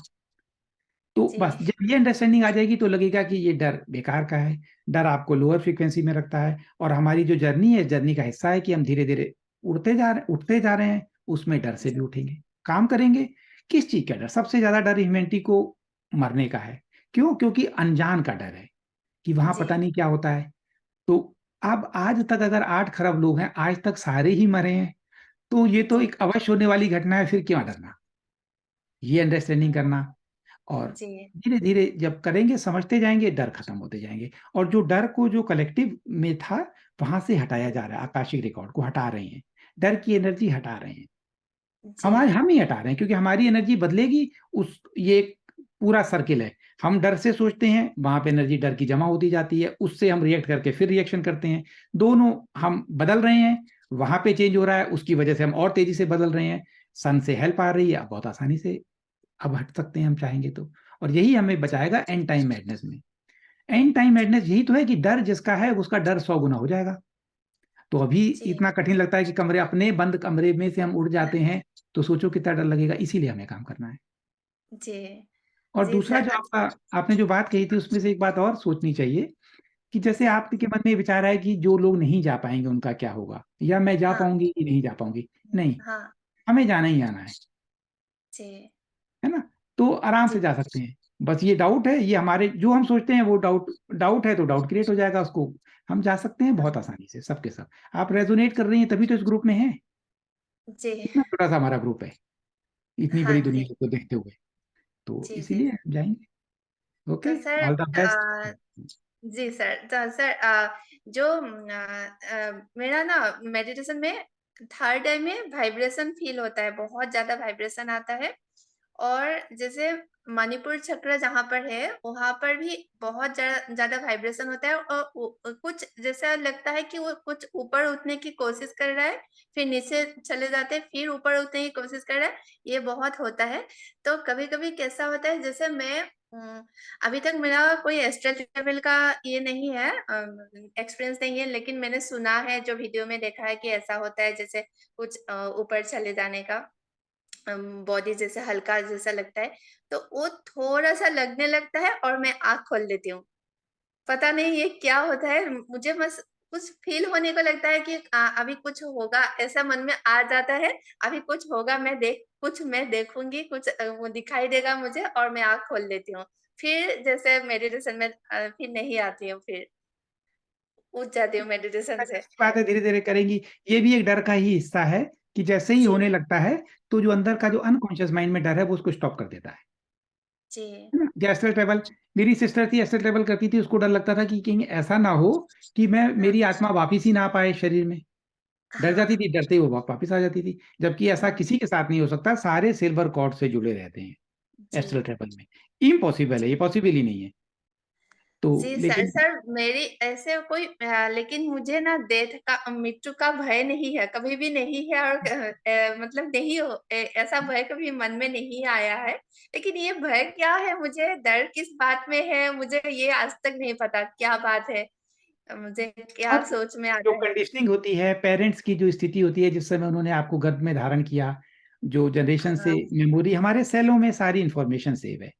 तो जी। बस जब ये अंडरस्टैंडिंग आ जाएगी तो लगेगा कि ये डर बेकार का है। डर आपको लोअर फ्रीक्वेंसी में रखता है और हमारी जो जर्नी है, जर्नी का हिस्सा है कि हम धीरे-धीरे उठते जा रहे हैं, उसमें डर से भी जी, उठेंगे। काम करेंगे, किस चीज़ का डर? सबसे ज़्यादा डर ह्यूमैनिटी को मरने का है। क्यों? क्योंकि अनजान का डर है, कि वहाँ जी, पता नहीं क्या होता है। तो अब आज तक अगर 8 खरब लोग हैं, आज तक सारे ही मरे हैं, तो ये तो जी, एक अवश्य होने वाली घटना है, फिर क्यों डरना? ये अंडरस्टैंडिंग करना और जी, धीरे-धीरे जब करेंगे, समझते जाएँगे, डर खत्म होते जाएँगे और जो डर को जो कलेक्टिव में था, वहाँ से हटाया जा रहा है, आकाशिक रिकॉर्ड को हटा रहे हैं। डर की एनर्जी हटा रहे हैं। जी, हम ही हटा रहे हैं क्योंकि हमारी एनर्जी बदलेगी ये एक पूरा सर्किल है। हम डर से सोचते हैं, वहाँ पे एनर्जी डर की जमा होती जाती है, उससे हम रिएक्ट करके फिर रिएक्शन करते हैं। दोनों हम बदल रहे हैं, वहाँ पे चेंज हो रहा है, उसकी वजह से हम और तेज़ी से बदल रहे हैं। सन से हेल्प आ रही है, अब बहुत आसानी से अब हट सकते हैं हम चाहेंगे तो। और यही हमें बचाएगा एंड टाइम मैडनेस में। एंड टाइम मैडनेस यही तो है कि डर जिसका है उसका डर 100 गुना हो जाएगा। तो अभी जी, इतना कठिन लगता है कि अपने बंद कमरे में से हम उड़ जाते हैं, तो सोचो कितना डर लगेगा, इसीलिए हमें काम करना है। जी, और जी दूसरा सर जो आपने जो बात कही थी उसमें से एक बात और सोचनी चाहिए कि जैसे आपके मन में विचार है कि जो लोग नहीं जा पाएंगे उनका क्या होगा, या मैं जा हाँ पाऊंगी कि नहीं जा पाऊंगी। नहीं, हाँ हमें जाना ही जाना है जी ना? तो आराम से जी जा सकते हैं। बस ये डाउट है, ये हमारे जो हम सोचते हैं वो डाउट डाउट है, तो डाउट क्रिएट हो जाएगा उसको। हम जा सकते हैं बहुत आसानी से सबके सब। आप रेजोनेट कर रही हैं तभी तो इस ग्रुप में हैं। जी इतना छोटा सा हमारा ग्रुप है इतनी हाँ बड़ी जी दुनिया को देखते हुए, तो जी जी इसीलिए हम जाएंगे। तो okay, sir all the best. जी सर, तो सर जो मेरा ना मेडिटेशन में थर्ड टाइम में वाइब्रेशन फील होता है, बहुत ज्यादा वाइब्रेशन आता है। और जैसे मणिपुर चक्र जहाँ पर है वहां पर भी बहुत ज्यादा वाइब्रेशन होता है, और कुछ जैसा लगता है कि वो कुछ ऊपर उठने की कोशिश कर रहा है, फिर नीचे चले जाते हैं, फिर ऊपर उठने की कोशिश कर रहा है। ये बहुत होता है। तो कभी कभी कैसा होता है, जैसे मैं अभी तक मेरा कोई एस्ट्रल ट्रेवल का ये नहीं है, एक्सपीरियंस नहीं है, लेकिन मैंने सुना है, जो वीडियो में देखा है कि ऐसा होता है, जैसे कुछ ऊपर चले जाने का, बॉडी जैसे हल्का जैसा लगता है, तो वो थोड़ा सा लगने लगता है और मैं आँख खोल लेती हूँ। पता नहीं ये क्या होता है, मुझे बस कुछ फील होने को लगता है कि अभी कुछ होगा, ऐसा मन में आ जाता है। अभी कुछ होगा, कुछ मैं देखूंगी, कुछ वो दिखाई देगा मुझे, और मैं आँख खोल लेती हूँ। फिर जैसे मेडिटेशन में फिर नहीं आती हूँ, फिर उठ जाती हूँ मेडिटेशन से। अच्छी बात है, धीरे धीरे करेंगी। ये भी एक डर का ही हिस्सा है कि जैसे ही जी होने लगता है तो जो अंदर का जो अनकॉन्शियस माइंड में डर है वो उसको स्टॉप कर देता है जी ना? जो एस्ट्रल ट्रेवल, मेरी सिस्टर थी, एस्ट्रल ट्रेवल करती थी, उसको डर लगता था कि कहीं ऐसा ना हो कि हाँ मेरी आत्मा वापिस ही ना पाए शरीर में। डर हाँ जाती थी, डरते ही वो वापिस आ जाती थी। जबकि ऐसा हाँ किसी के साथ नहीं हो सकता, सारे सिल्वर कॉर्ड से जुड़े रहते हैं जी एस्ट्रल ट्रेवल में। इम्पॉसिबल है, ये पॉसिबल ही नहीं है। तो जी सर, लेकिन सर मेरी ऐसे कोई लेकिन मुझे ना डेथ का, मृत्यु का भय नहीं है, कभी भी नहीं है, और मतलब नहीं हो, ऐसा भय कभी मन में नहीं आया है। लेकिन ये भय क्या है, मुझे डर किस बात में है, मुझे ये आज तक नहीं पता क्या बात है, मुझे क्या और सोच में जो आता है। कंडीशनिंग होती है, पेरेंट्स की जो स्थिति होती है जिस समय उन्होंने आपको गर्भ में धारण किया, जो जनरेशन से हाँ मेमोरी, हमारे सेलों में सारी इंफॉर्मेशन सेव है।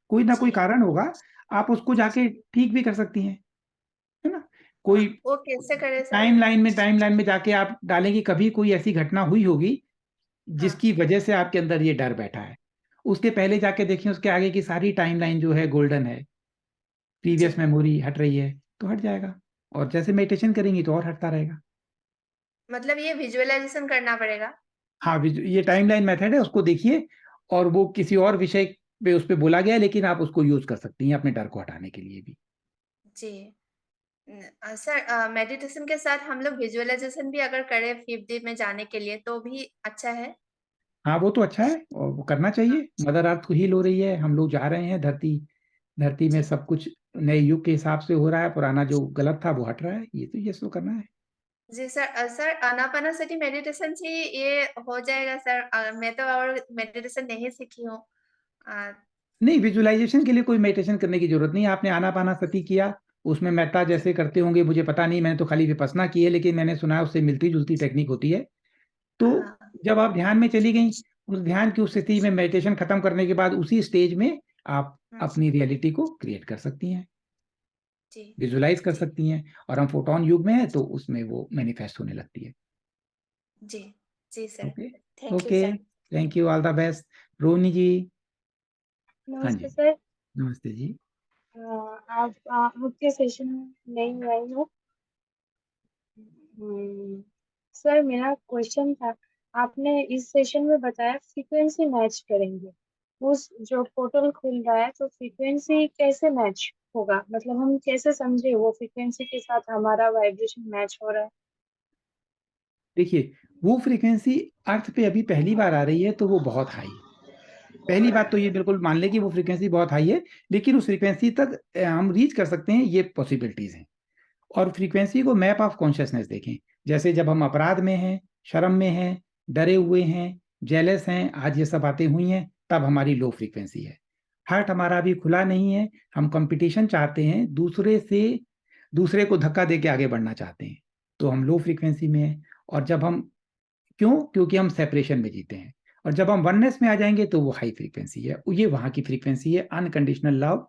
कोई ना कोई जी कारण होगा, आप उसको जाके ठीक भी कर सकती हैं, है ना? कोई वो कैसे करे सर? टाइमलाइन में जाके आप डालेंगे, कभी कोई ऐसी घटना हुई होगी हाँ जिसकी वजह से आपके अंदर ये डर बैठा है। उसके पहले जाके देखिए, उसके आगे की सारी टाइमलाइन जो है गोल्डन है, प्रीवियस जी, मेमोरी हट रही है तो हट जाएगा। और जैसे मेडिटेशन करेंगी तो और हटता रहेगा। मतलब ये विजुअलाइजेशन करना पड़ेगा। हाँ, ये टाइमलाइन मेथड है, उसको देखिए। और वो किसी और विषय पे उस पे बोला गया है, लेकिन आप उसको यूज कर सकती हैं अपने डर को हटाने के लिए भी। जी सर, मेडिटेशन के साथ हम लोग विजुअलाइजेशन भी अगर करें 5D में जाने के लिए तो भी अच्छा है। हाँ, वो तो अच्छा है और वो करना चाहिए। मदर अर्थ को हील हो रही है, हम लोग जा रहे हैं, धरती धरती में जी सब कुछ नए युग के हिसाब से हो रहा है, पुराना जो गलत था वो हट रहा है। ये तो करना है। जी सर, सर आनापानासती मेडिटेशन से ये हो जाएगा सर? मैं तो और मेडिटेशन नहीं सीखी हूँ। अ, नहीं, विजुअलाइजेशन के लिए कोई मेडिटेशन करने की जरूरत नहीं है। आपने आनापानासती किया, उसमें मेहता जी जैसे करते होंगे, मुझे पता नहीं, मैंने तो खाली विपस्सना की है, लेकिन मैंने सुना है उससे मिलती जुलती टेक्निक होती है। तो हाँ जब आप ध्यान में चली गई, उस ध्यान की उस स्थिति में मेडिटेशन खत्म करने के बाद उसी स्टेज में आप हम्म, अपनी रियलिटी को क्रिएट कर सकती हैं, जी विजुलाइज कर जी सकती हैं। और हम फोटोन युग में है तो उसमें वो मैनिफेस्ट होने लगती है। जी जी sir, okay. Thank you okay, sir. Thank you, all the best. Rohini ji. हाँ नमस्ते जी, सर। नमस्ते जी। आपके सेशन में नहीं आई हूँ। सर मेरा क्वेश्चन था, आपने इस सेशन में बताया फ्रीक्वेंसी मैच करेंगे, उस जो पोर्टल खुल रहा है तो फ्रीक्वेंसी कैसे मैच होगा, मतलब हम कैसे समझे वो फ्रीक्वेंसी के साथ हमारा वाइब्रेशन मैच हो रहा है? देखिए, वो फ्रीक्वेंसी अर्थ पे अभी पहली बार आ रही है तो वो बहुत हाई है। पहली बात तो ये बिल्कुल मान लें कि वो फ्रीक्वेंसी बहुत हाई है, लेकिन उस फ्रीक्वेंसी तक हम रीच कर सकते हैं, ये पॉसिबिलिटीज हैं। और फ्रीक्वेंसी को मैप ऑफ कॉन्शियसनेस देखें। जैसे जब हम अपराध में हैं, शर्म में हैं, डरे हुए हैं, जेलस हैं, आज ये सब बातें हुई हैं, तब हमारी लो फ्रीक्वेंसी है। हार्ट हमारा अभी खुला नहीं है, हम कंपटीशन चाहते हैं, दूसरे को धक्का दे के आगे बढ़ना चाहते हैं, तो हम लो फ्रीक्वेंसी में हैं। और जब हम क्योंकि हम सेपरेशन में जीते हैं। और जब हम वननेस में आ जाएंगे तो वो हाई फ्रीक्वेंसी है, ये वहां की फ्रीक्वेंसी है, अनकंडीशनल लव,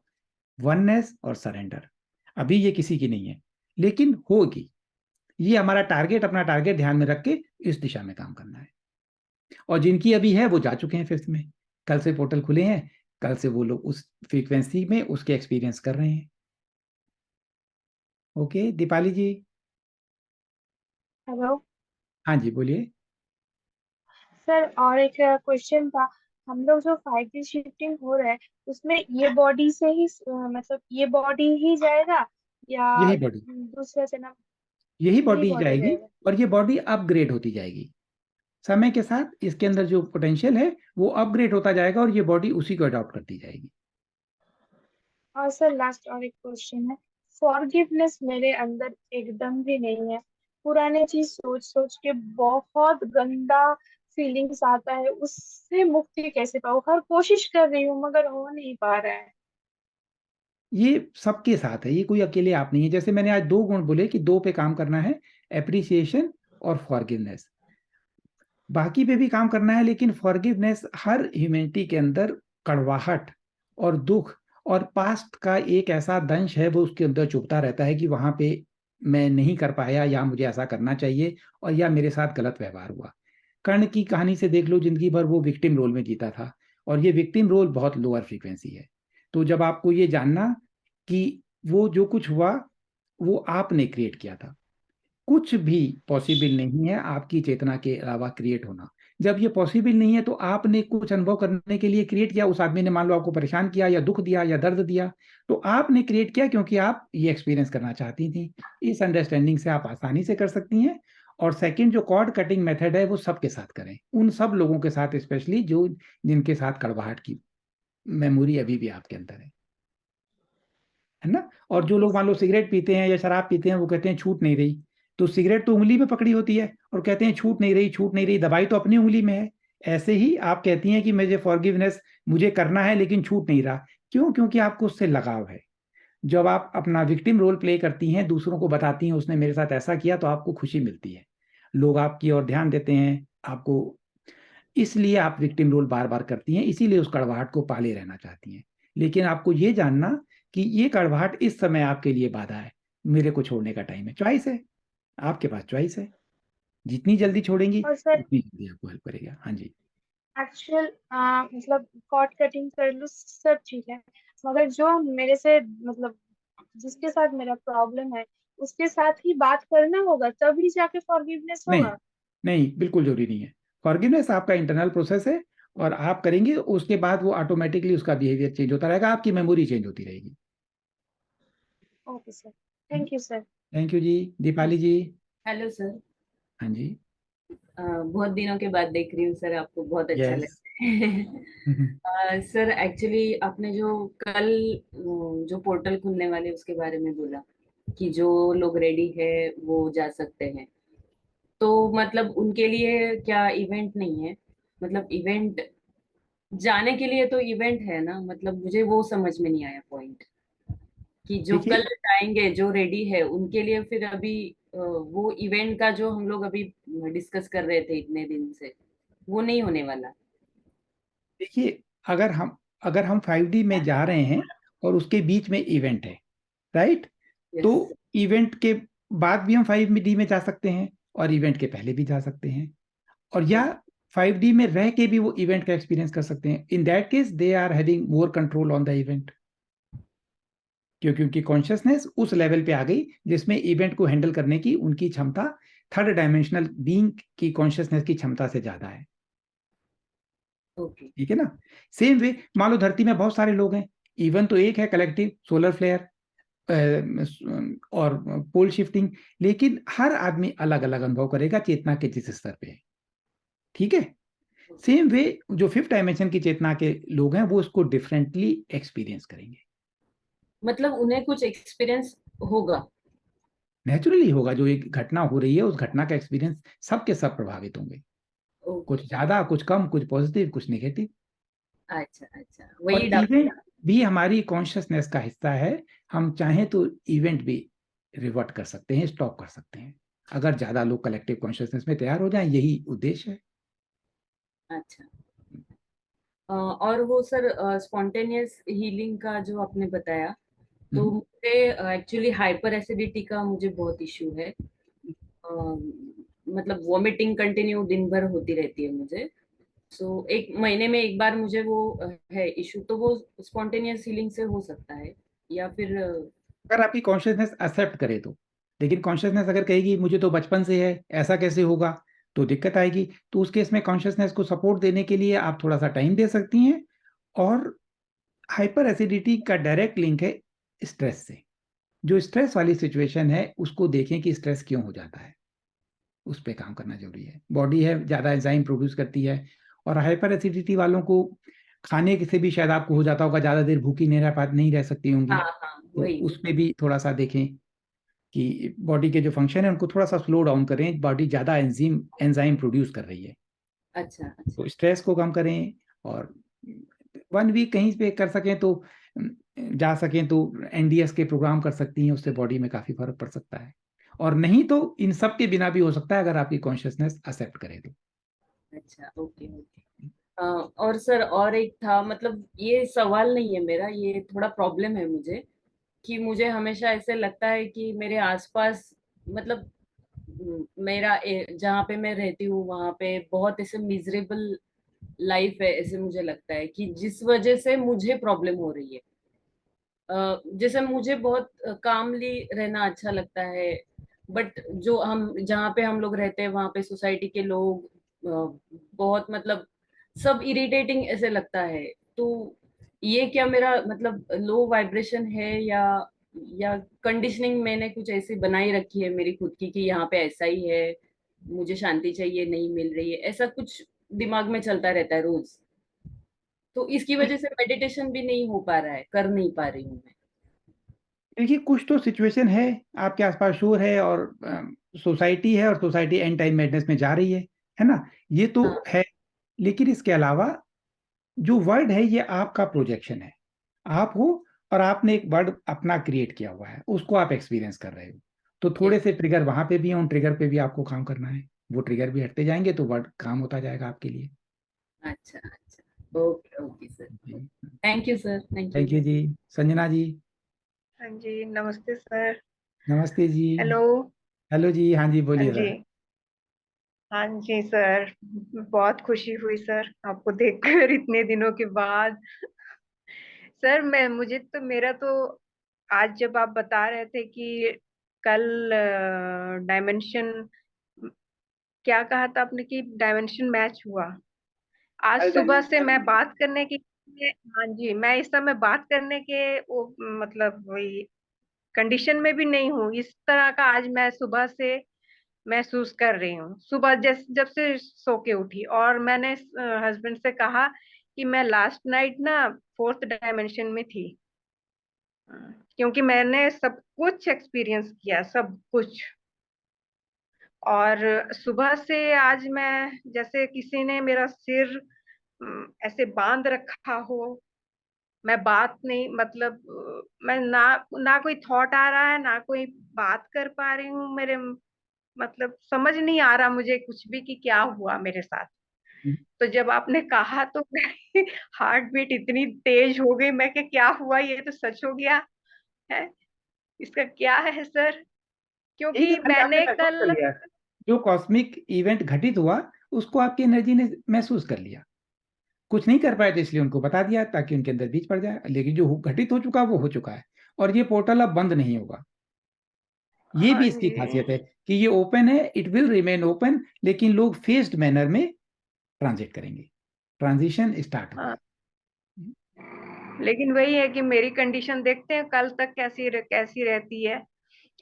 वननेस और सरेंडर। अभी ये किसी की नहीं है, लेकिन होगी। ये हमारा टारगेट, अपना टारगेट ध्यान में रख के इस दिशा में काम करना है। और जिनकी अभी है वो जा चुके हैं 5th में, कल से पोर्टल खुले हैं, कल से वो लोग उस फ्रीक्वेंसी में उसके एक्सपीरियंस कर रहे हैं। ओके दीपाली जी। हेलो हाँ जी बोलिए। सर, और एक क्वेश्चन था। हम लोग जो 5D शिफ्टिंग हो रहा है उसमें ये बॉडी से ही मतलब ये बॉडी ही जाएगा या यही बॉडी, दूसरे से ना? यही यही बॉडी बॉडी जाएगी रहेगा। और ये बॉडी अपग्रेड होती जाएगी समय के साथ। इसके अंदर जो पोटेंशियल है वो अपग्रेड होता जाएगा और ये बॉडी उसी को अडॉप्ट करती जाएगी। और सर लास्ट और एक क्वेश्चन है। फॉरगिवनेस मेरे अंदर एकदम भी नहीं है। पुराने चीज सोच सोच के बहुत गंदा फीलिंग्स आता है, उससे मुक्ति कैसे पाऊँ? हर कोशिश कर रही हूँ मगर हो नहीं पा रहा है। ये सबके साथ है, ये कोई अकेले आप नहीं है। जैसे मैंने आज 2 गुण बोले कि 2 पे काम करना है, एप्रिसिएशन और फॉरगिवनेस। बाकी पे भी काम करना है, लेकिन फॉरगिवनेस हर ह्यूमैनिटी के अंदर कड़वाहट और दुख और पास्ट का एक ऐसा दंश है, वो उसके अंदर चुभता रहता है कि वहां पे मैं नहीं कर पाया, या मुझे ऐसा करना चाहिए, और या मेरे साथ गलत व्यवहार हुआ। कर्ण की कहानी से देख लो, जिंदगी भर वो विक्टिम रोल में जीता था, और ये विक्टिम रोल बहुत लोअर फ्रीक्वेंसी है। तो जब आपको ये जानना कि वो जो कुछ हुआ वो आपने क्रिएट किया था, कुछ भी पॉसिबल नहीं है आपकी चेतना के अलावा क्रिएट होना। जब ये पॉसिबल नहीं है तो आपने कुछ अनुभव करने के लिए क्रिएट किया, उस आदमी ने मान लो आपको परेशान किया या दुख दिया या दर्द दिया, तो आपने क्रिएट किया क्योंकि आप ये एक्सपीरियंस करना चाहती थी। इस अंडरस्टैंडिंग से आप आसानी से कर सकती हैं। और सेकंड, जो कॉर्ड कटिंग मेथड है वो सबके साथ करें, उन सब लोगों के साथ स्पेशली जो जिनके साथ कड़वाहट की मेमोरी अभी भी आपके अंदर है ना। और जो ओके लोग मान लो सिगरेट पीते हैं या शराब पीते हैं, वो कहते हैं छूट नहीं रही, तो सिगरेट तो उंगली में पकड़ी होती है और कहते हैं छूट नहीं रही, छूट नहीं रही, दवाई तो अपनी उंगली में है। ऐसे ही आप कहती हैं कि मुझे फॉरगिवनेस मुझे करना है लेकिन छूट नहीं रहा, क्यों? क्योंकि आपको उससे लगाव है। जब आप अपना विक्टिम रोल प्ले करती हैं, दूसरों को बताती हैं उसने मेरे साथ ऐसा किया, तो आपको खुशी मिलती है, लोग आपकी ओर ध्यान देते हैं आपको, इसलिए आप विक्टिम रोल बार बार करती हैं, इसीलिए उस कड़वाहट को पाले रहना चाहती हैं। लेकिन आपको ये जानना कि ये कड़वाहट इस समय आपके लिए बाधा है, मेरे को छोड़ने का टाइम है। चॉइस है, आपके पास चॉइस है, जितनी जल्दी छोड़ेंगी और सर उतनी जल्दी आपको हेल्प करेगा। हाँ जी। एक्चुअल मतलब कॉर्ड कटिंग कर लूँ सब ठीक है, मगर जो मेरे से मतलब जिसके साथ मेरा प्रॉब्लम है उसके साथ ही बात करना होगा तभी जाके फॉरगिवनेस नहीं, होगा। नहीं, बिल्कुल जरूरी नहीं है। फॉरगिवनेस आपका इंटरनल प्रोसेस है, और आप करेंगे उसके बाद वो ऑटोमेटिकली उसका बिहेवियर चेंज होता रहेगा, आपकी मेमोरी चेंज होती रहेगी। Okay sir, thank you sir. Thank you ji. Deepali ji. Hello sir. हाँ जी। बहुत दिनों के बाद देख रही हूँ सर, आपको बहुत अच्छा यस। लगता है। सर एक्चुअली आपने जो कल जो पोर्टल खुलने वाले उसके बारे में बोला कि जो लोग रेडी है वो जा सकते हैं, तो मतलब उनके लिए क्या इवेंट नहीं है? मतलब इवेंट जाने के लिए तो इवेंट है ना, मतलब मुझे वो समझ में नहीं आया पॉइंट कि जो देखिए, कल जाएंगे जो रेडी है उनके लिए फिर अभी वो इवेंट का जो हम लोग अभी डिस्कस कर रहे थे इतने दिन से वो नहीं होने वाला। देखिए, अगर हम 5D में जा रहे हैं और उसके बीच में इवेंट है, राइट, यस। तो इवेंट के बाद भी हम 5D में जा सकते हैं और इवेंट के पहले भी जा सकते हैं, और या 5D में रह के भी वो इवेंट का एक्सपीरियंस कर सकते हैं। In that case they are having more control on the event, क्योंकि उनकी कॉन्शियसनेस उस लेवल पे आ गई जिसमें इवेंट को हैंडल करने की उनकी क्षमता थर्ड डायमेंशनल बीइंग की कॉन्शियसनेस की क्षमता से ज्यादा है। ओके। ठीक है ना। सेम वे, मान लो धरती में बहुत सारे लोग हैं, इवन तो एक है कलेक्टिव सोलर फ्लेयर और पोल शिफ्टिंग, लेकिन हर आदमी अलग अलग अनुभव करेगा चेतना के जिस स्तर पे है। ठीक है। सेम वे, जो 5th डायमेंशन की चेतना के लोग हैं वो उसको डिफरेंटली एक्सपीरियंस करेंगे। मतलब उन्हें कुछ एक्सपीरियंस होगा। नेचुरली होगा, जो एक घटना हो रही है उस घटना का एक्सपीरियंस सबके सब प्रभावित होंगे, कुछ ओके। ज्यादा कुछ कम, कुछ पॉजिटिव कुछ नेगेटिव। अच्छा अच्छा, और वही डाउट इवेंट था। भी हमारी कॉन्शियसनेस का हिस्सा है, हम चाहें तो इवेंट भी रिवर्ट कर सकते हैं, स्टॉप कर सकते हैं, अगर ज्यादा लोग कलेक्टिव कॉन्शियसनेस में तैयार हो जाएं, यही उद्देश्य है। अच्छा। और वो सर स्पॉन्टेनियस हीलिंग का जो आपने बताया, तो मुझे एक्चुअली हाइपर एसिडिटी का मुझे बहुत इश्यू है। मतलब वॉमिटिंग कंटिन्यू दिन भर होती रहती है मुझे। सो एक महीने में एक बार मुझे वो है इशू, तो वो स्पॉन्टेनियस हीलिंग से हो सकता है या फिर अगर आपकी कॉन्शियसनेस एक्सेप्ट करे तो। लेकिन कॉन्शियसनेस अगर कहेगी मुझे तो बचपन से है, ऐसा कैसे होगा, तो दिक्कत आएगी। तो उस केस में कॉन्शियसनेस को सपोर्ट देने के लिए आप थोड़ा सा टाइम दे सकती हैं। और हाइपर एसिडिटी का डायरेक्ट लिंक है स्ट्रेस से। जो स्ट्रेस वाली सिचुएशन है उसको देखें कि स्ट्रेस क्यों हो जाता है, उस पर काम करना जरूरी है। बॉडी है ज़्यादा एंजाइम प्रोड्यूस करती है, और हाइपर एसिडिटी वालों को खाने से भी शायद आपको हो जाता होगा, ज़्यादा देर भूखी नहीं रह सकती होंगी। हाँ तो वही उस पे भी थोड़ा सा देखें कि बॉडी के जो फंक्शन है उनको थोड़ा सा स्लो डाउन करें। बॉडी ज़्यादा एंजाइम प्रोड्यूस कर रही है, अच्छा अच्छा तो स्ट्रेस को कम करें। और 1 वीक कहीं पे कर सकें तो जा सकें तो एनडीएस के प्रोग्राम कर सकती हैं, उससे बॉडी में काफ़ी फर्क पड़ सकता है। और नहीं तो इन सब के बिना भी हो सकता है, अगर आपकी कॉन्शियसनेस एक्सेप्ट करे तो। अच्छा ओके ओके। और सर और एक था, मतलब ये सवाल नहीं है मेरा, ये थोड़ा प्रॉब्लम है मुझे कि मुझे हमेशा ऐसे लगता है कि मेरे आसपास, मतलब जहाँ पे मैं रहती हूँ वहां पे बहुत ऐसे मिजरेबल लाइफ है, ऐसे मुझे लगता है कि जिस वजह से मुझे प्रॉब्लम हो रही है। जैसे मुझे बहुत कामली रहना अच्छा लगता है, बट जो हम जहाँ पे हम लोग रहते हैं वहां पे सोसाइटी के लोग बहुत, मतलब सब इरिटेटिंग ऐसे लगता है। तो ये क्या मेरा मतलब लो वाइब्रेशन है, या कंडीशनिंग मैंने कुछ ऐसी बनाई रखी है मेरी खुद की कि यहाँ पे ऐसा ही है, मुझे शांति चाहिए, नहीं मिल रही है, ऐसा कुछ दिमाग में चलता रहता है रोज। तो इसकी वजह से मेडिटेशन भी नहीं हो पा रहा है, कर नहीं पा रही हूँ मैं। देखिए, कुछ तो सिचुएशन है आपके आसपास, शोर है और सोसाइटी है, और सोसाइटी एंड टाइम मैडनेस में जा रही है ना, ये तो हाँ है। लेकिन इसके अलावा जो वर्ड है ये आपका प्रोजेक्शन है, आप हो, और आपने एक वर्ड अपना क्रिएट किया हुआ है, उसको आप एक्सपीरियंस कर रहे हो। तो थोड़े से ट्रिगर वहां पे भी हैं, उन ट्रिगर पे भी आपको काम करना है। वो ट्रिगर भी हटते जाएंगे तो वर्ड काम होता जाएगा आपके लिए। अच्छा अच्छा okay okay sir. Thank you sir, thank you. Thank you जी। संजना जी। हाँ जी, नमस्ते सर। नमस्ते जी। हेलो। हेलो जी, हाँ जी, हाँ बोलिए जी। सर। हाँ जी सर, बहुत खुशी हुई सर आपको देखकर इतने दिनों के बाद। सर मैं मुझे तो मेरा तो आज जब आप बता रहे थे कि कल डायमेंशन, क्या कहा था आपने कि डायमेंशन मैच हुआ, आज सुबह से मैं बात करने की, हाँ जी, मैं इस समय बात करने के वो मतलब वही कंडीशन में भी नहीं हूँ। इस तरह का आज मैं सुबह से महसूस कर रही हूँ। सुबह जब से सो के उठी, और मैंने हस्बैंड से कहा कि मैं लास्ट नाइट ना 4th डायमेंशन में थी। क्योंकि मैंने सब कुछ एक्सपीरियंस किया, सब कुछ। और सुबह से आज मैं जैसे किसी ने मेरा सिर ऐसे बांध रखा हो। मैं बात नहीं, मतलब मैं ना ना कोई थॉट आ रहा है, ना कोई बात कर पा रही हूँ। मेरे मतलब समझ नहीं आ रहा मुझे कुछ भी कि क्या हुआ मेरे साथ। तो जब आपने कहा तो मेरी हार्ट बीट इतनी तेज हो गई, मैं क्या हुआ, ये तो सच हो गया है, इसका क्या है सर? यही है, क्योंकि खाली आपने मैंने महसूस कर कल, लिया। जो कॉस्मिक इवेंट घटित हुआ उसको आपकी एनर्जी ने महसूस कर लिया। कुछ नहीं कर पाए थे इसलिए उनको बता दिया ताकि उनके अंदर बीज पड़ जाए। लेकिन जो घटित हो चुका वो हो चुका है, और ये पोर्टल अब बंद नहीं होगा। ये हाँ भी इसकी जी, खासियत है कि ये ओपन है, इट विल रिमेन ओपन, लेकिन लोग फेस्ड मैनर में ट्रांजिट करेंगे। ट्रांजिशन स्टार्ट हुआ हाँ, है। लेकिन वही है कि मेरी कंडीशन देखते हैं कल तक कैसी रहती है।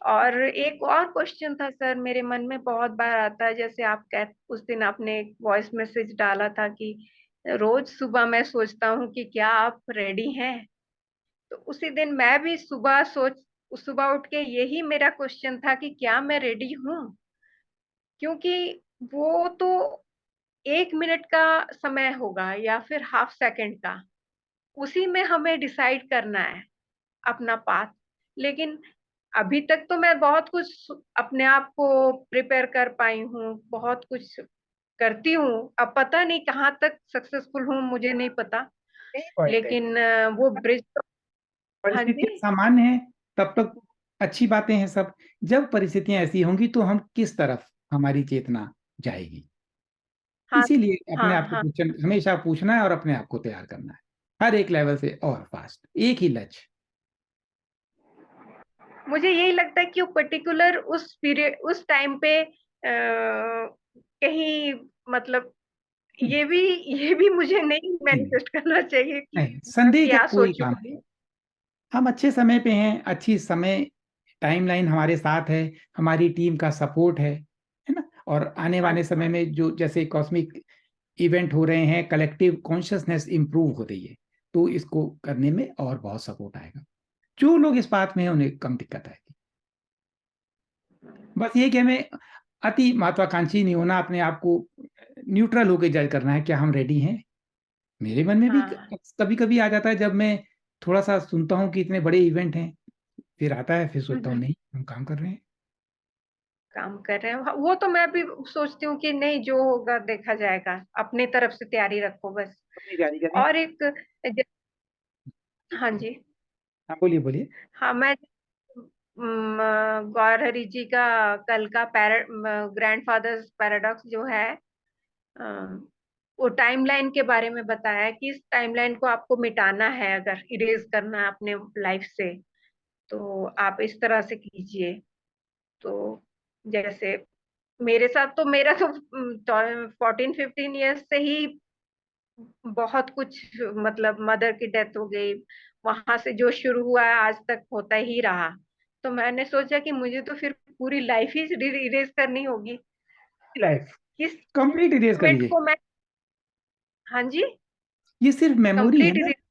और एक और क्वेश्चन था सर, मेरे मन में बहुत बार आता है, जैसे उस दिन आपने एक वॉइस मैसेज डाला था कि रोज सुबह मैं सोचता हूँ कि क्या आप रेडी हैं। तो उसी दिन मैं भी सुबह उठ के यही मेरा क्वेश्चन था कि क्या मैं रेडी हूँ। क्योंकि वो तो 1 मिनट का समय होगा या फिर हाफ सेकंड का, उसी में हमें डिसाइड करना है अपना पाथ। लेकिन अभी तक तो मैं बहुत कुछ अपने आप को प्रिपेयर कर पाई हूँ, बहुत कुछ करती हूँ। अब पता नहीं कहाँ तक सक्सेसफुल हूँ, मुझे नहीं पता। यही पॉइंट है। लेकिन वो ब्रिज परिस्थितियां जी। सामान्य हैं तब तक अच्छी बातें हैं सब। जब परिस्थितियां ऐसी होंगी तो हम किस तरफ हमारी चेतना जाएगी, हाँ, इसीलिए अपने हाँ, आप को हाँ। क्वेश्चन हमेशा पूछना है और अपने आप को तैयार करना है, हर एक लेवल से और फास्ट, एक ही लक्ष्य। मुझे यही लगता है कि वो पर्टिकुलर उस पीरियड उस टाइम पे कहीं मतलब ये भी मुझे नहीं मैनिफेस्ट करना चाहिए कि नहीं, मैं संदेह का क्या कोई काम नहीं। सोचूंगी। हम अच्छे समय पे हैं, अच्छी समय टाइमलाइन हमारे साथ है, हमारी टीम का सपोर्ट है ना? और आने हाँ वाले समय में जो जैसे कॉस्मिक इवेंट हो रहे हैं, कलेक्टिव कॉन्शियसनेस इंप्रूव हो रही है, तो इसको करने में और बहुत सपोर्ट आएगा। जो लोग इस बात में हैं उन्हें कम दिक्कत आएगी। बस ये कि हमें अति महत्वाकांक्षी नहीं होना, अपने आप को न्यूट्रल होकर जज करना है, क्या हम रेडी हैं? मेरे मन में भी हाँ। कभी-कभी आ जाता है जब मैं थोड़ा-सा सुनता हूँ कि इतने बड़े इवेंट हैं, फिर आता है, फिर सोचता हूँ नहीं, हम काम कर रहे हैं। काम कर रहे हैं वो तो मैं भी सोचती हूँ कि नहीं, जो होगा देखा जाएगा, अपनी तरफ से तैयारी रखो बस। अपनी जारी करें। और एक ज- हाँ जी। हाँ, बोलिए, बोलिए। हाँ, मैं गौर हरि जी का कल का ग्रैंडफादर्स पैराडॉक्स जो है, अ, वो टाइमलाइन के बारे में बताया कि इस टाइमलाइन को आपको मिटाना है, अगर इरेज करना है अपने लाइफ से, तो आप इस तरह से कीजिए। तो जैसे मेरे साथ तो मेरा तो 14-15 ईयर्स से ही बहुत कुछ, मतलब मदर की डेथ हो गई, वहां से जो शुरू हुआ है आज तक होता ही रहा। तो मैंने सोचा कि मुझे तो फिर पूरी लाइफ ही इरेज करनी होगी। लाइफ किस कंप्लीट इरेज मोमेंट करिए। को मैं, हाँ जी, ये सिर्फ मेमोरी है कंप्लीट ना? इरेज।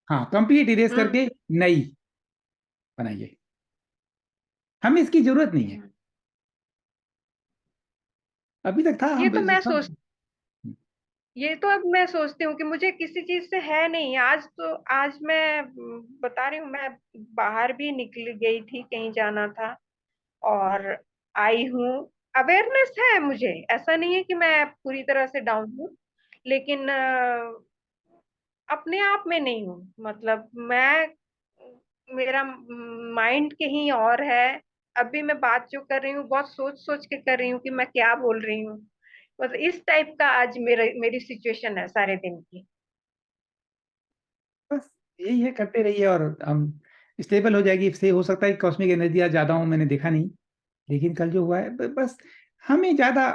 हाँ, कंप्लीट इरेज हम्म करके नई बनाइए। हमें इसकी जरूरत नहीं है। अभी तक था ये हम तो मैं सब। सोच ये तो अब मैं सोचती हूँ कि मुझे किसी चीज से है नहीं। आज मैं बता रही हूँ, मैं बाहर भी निकल गई थी, कहीं जाना था और आई हूँ। अवेयरनेस है मुझे, ऐसा नहीं है कि मैं पूरी तरह से डाउन हूँ, लेकिन अपने आप में नहीं हूँ। मतलब मेरा माइंड कहीं और है। अभी मैं बात जो कर रही हूँ बहुत सोच सोच के कर रही हूँ कि मैं क्या बोल रही हूँ। मतलब इस टाइप का आज मेरी सिचुएशन है सारे दिन की। बस यही है, करते रहिए और हम स्टेबल हो जाएगी। इससे हो सकता है कि कॉस्मिक एनर्जी आज ज्यादा हो, मैंने देखा नहीं, लेकिन कल जो हुआ है बस हमें ज्यादा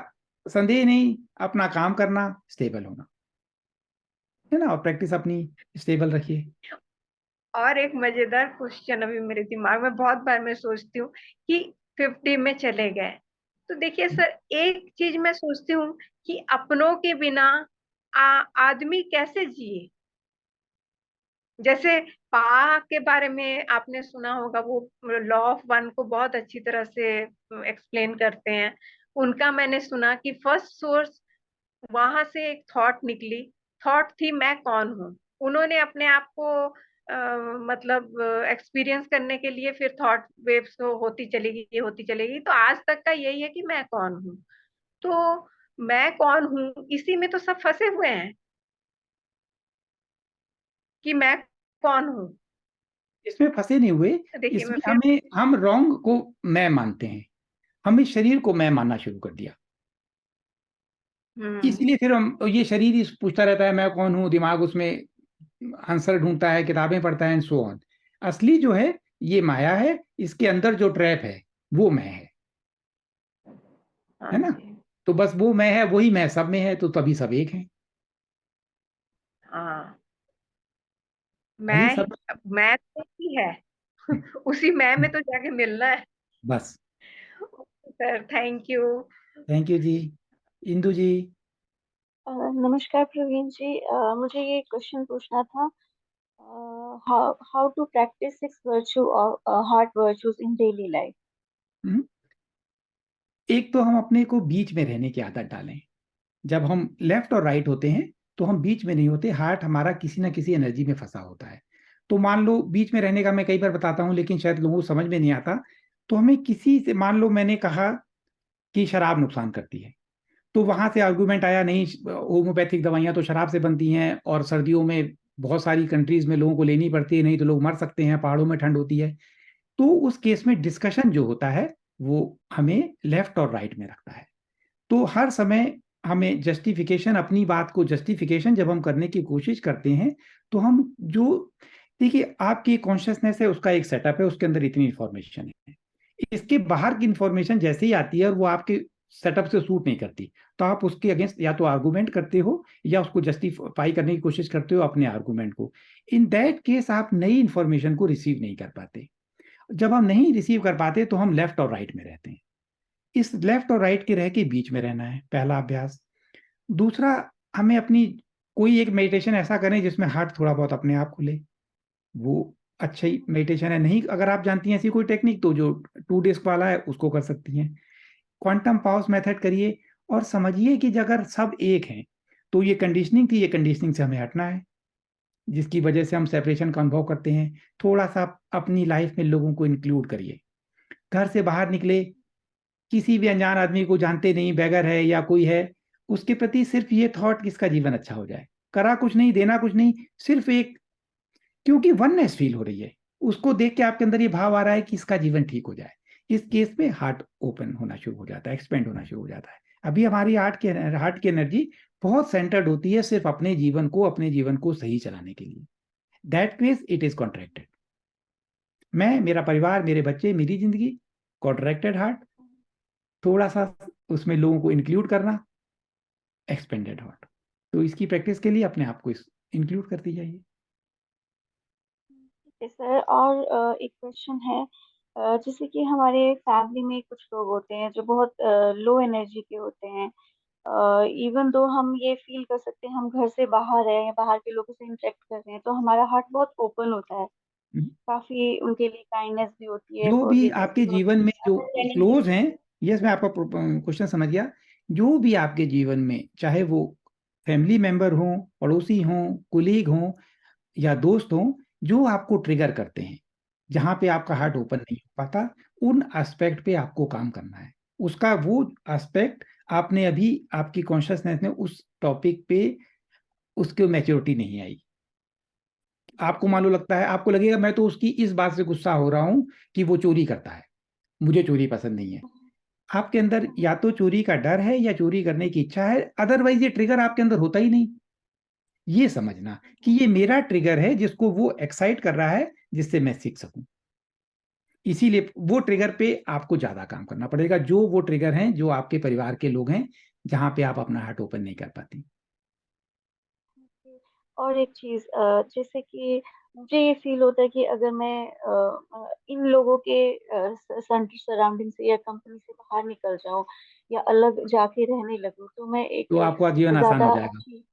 संदेह नहीं, अपना काम करना, स्टेबल होना है ना, और प्रैक्टिस अपनी स्टेबल रखिए। और एक मजेदार क्वेश्चन अभी मेरे दिमाग में, बहुत बार मैं सोचती हूँ कि 50 में चले गए तो देखिए सर, एक चीज मैं सोचती हूँ कि अपनों के बिना आदमी कैसे जिए। जैसे पा के बारे में आपने सुना होगा, वो लॉ ऑफ वन को बहुत अच्छी तरह से एक्सप्लेन करते हैं। उनका मैंने सुना कि फर्स्ट सोर्स, वहां से एक थॉट निकली। थॉट थी मैं कौन हूँ। उन्होंने अपने आप को मतलब एक्सपीरियंस करने के लिए फिर थॉट वेव्स होती चलेगी। तो आज तक का यही है कि मैं कौन हूँ। तो मैं कौन हूँ, इसी में तो सब फंसे हुए हैं कि मैं कौन हूँ। इसमें फंसे नहीं हुए। देखिए मैं इसमें फिर हम रॉन्ग को मैं मानते हैं, हम इस शरीर को मैं मानना शुरू कर दिया, हम्म इसलिए फिर हम ये शरीर ही पूछता रहता है मैं कौन हूँ, दिमाग उसमें आंसर ढूंढता है, किताबें पढ़ता है एंड सो ऑन। असली जो है ये माया है, इसके अंदर जो ट्रैप है वो मैं हाँ है ना? जी। तो बस वो मैं है, वही मैं सब में है, तो तभी सब एक है। हाँ, वही सब मैं तो ही है। उसी मैं में तो जाके मिलना है। बस। Sir thank you. Thank you जी। इंदु जी। नमस्कार प्रवीण जी, मुझे ये क्वेश्चन पूछना था। How to practise six virtue और heart virtues in daily life. Hmm, एक तो हम अपने को बीच में रहने की आदत डालें। जब हम लेफ्ट और राइट होते हैं तो हम बीच में नहीं होते, हार्ट हमारा किसी ना किसी एनर्जी में फंसा होता है। तो मान लो बीच में रहने का मैं कई बार बताता हूँ लेकिन शायद लोगों को समझ में नहीं आता। तो हमें किसी से, मान लो मैंने कहा कि शराब नुकसान करती है, तो वहां से आर्गुमेंट आया नहीं, होम्योपैथिक दवाइयां तो शराब से बनती हैं और सर्दियों में बहुत सारी कंट्रीज में लोगों को लेनी पड़ती है, नहीं तो लोग मर सकते हैं, पहाड़ों में ठंड होती है। तो उस केस में डिस्कशन जो होता है वो हमें लेफ्ट और राइट में रखता है। तो हर समय हमें जस्टिफिकेशन, अपनी बात को जस्टिफिकेशन जब हम करने की कोशिश करते हैं तो हम जो, देखिए आपकी कॉन्शियसनेस है, उसका एक सेटअप है, उसके अंदर इतनी इंफॉर्मेशन है, इसके बाहर की इंफॉर्मेशन जैसे ही आती है और वो आपके सेटअप से सूट नहीं करती, तो आप उसके अगेंस्ट या तो आर्गूमेंट करते हो या उसको जस्टिफाई करने की कोशिश करते हो अपने आर्गूमेंट को। इन दैट केस आप नई इंफॉर्मेशन को रिसीव नहीं कर पाते। जब हम नहीं रिसीव कर पाते तो हम लेफ्ट और राइट में रहते हैं। इस लेफ्ट और राइट के रह के बीच में रहना है, पहला अभ्यास। दूसरा, हमें अपनी कोई एक मेडिटेशन ऐसा करें जिसमें हार्ट थोड़ा बहुत अपने आप खुले, वो अच्छा ही मेडिटेशन है। नहीं अगर आप जानती हैं ऐसी कोई टेक्निक तो जो 2 डिस्क वाला है उसको कर सकती हैं। क्वांटम पॉज मेथड करिए और समझिए कि अगर सब एक हैं तो ये कंडीशनिंग थी, ये कंडीशनिंग से हमें हटना है जिसकी वजह से हम सेपरेशन का अनुभव करते हैं। थोड़ा सा अपनी लाइफ में लोगों को इंक्लूड करिए। घर से बाहर निकले, किसी भी अनजान आदमी को जानते नहीं, बेगर है या कोई है, उसके प्रति सिर्फ ये थॉट कि इसका जीवन अच्छा हो जाए, करा कुछ नहीं, देना कुछ नहीं, सिर्फ एक, क्योंकि वननेस फील हो रही है, उसको देख के आपके अंदर ये भाव आ रहा है कि इसका जीवन ठीक हो जाए। इस केस में हार्ट ओपन होना शुरू हो जाता है, एक्सपेंड होना शुरू हो जाता है। अभी हमारी हार्ट की एनर्जी बहुत सेंटर्ड होती है सिर्फ अपने जीवन को सही चलाने के लिए। That case it is contracted. मैं, मेरा परिवार, मेरे बच्चे, मेरी जिंदगी, कॉन्ट्रैक्टेड हार्ट। थोड़ा सा उसमें लोगों को इंक्लूड करना, एक्सपेंडेड हार्ट। तो इसकी प्रैक्टिस के लिए अपने आप को इंक्लूड करती जाइए। ठीक है सर। और एक क्वेश्चन है, जैसे कि हमारे फैमिली में कुछ लोग होते हैं जो बहुत लो एनर्जी के होते हैं। इवन दो हम ये फील कर सकते हैं हम घर से बाहर हैं या बाहर के लोगों से इंटरेक्ट कर रहे हैं तो हमारा हार्ट बहुत ओपन होता है, काफी उनके लिए काइंडनेस भी होती है, जो भी फॉरगिवनेस आपके भी होती जीवन में है, जो अंडरस्टैंडिंग भी क्लोज होती है। हैं, यस मैं आपका क्वेश्चन समझ गया। जो भी आपके जीवन में, चाहे वो फैमिली मेंबर हों, पड़ोसी हों, कुलीग हों या दोस्त हों, जो आपको ट्रिगर करते हैं, जहां पे आपका हार्ट ओपन नहीं हो पाता, उन एस्पेक्ट पे आपको काम करना है। उसका वो एस्पेक्ट आपने अभी, आपकी कॉन्शियसनेस में उस टॉपिक पे उसकी मैच्योरिटी नहीं आई। आपको मालूम लगता है, आपको लगेगा मैं तो उसकी इस बात से गुस्सा हो रहा हूं कि वो चोरी करता है, मुझे चोरी पसंद नहीं है। आपके अंदर या तो चोरी का डर है या चोरी करने की इच्छा है, अदरवाइज ये ट्रिगर आपके अंदर होता ही नहीं। ये समझना कि ये मेरा ट्रिगर है जिसको वो एक्साइट कर रहा है, जिससे मैं सीख सकूं। इसीलिए वो ट्रिगर पे आपको ज्यादा काम करना पड़ेगा, जो वो ट्रिगर हैं जो आपके परिवार के लोग हैं, जहां पे आप अपना हार्ट ओपन नहीं कर पाती। और एक चीज, जैसे कि मुझे ये फील होता है कि अगर मैं इन लोगों के सराउंडिंग से या कंपनी से बाहर निकल जाऊं या अलग जाके रहने लगूं तो मैं तो एक आपका जीवन आसान ज्यादा हो जाएगा। अच्छी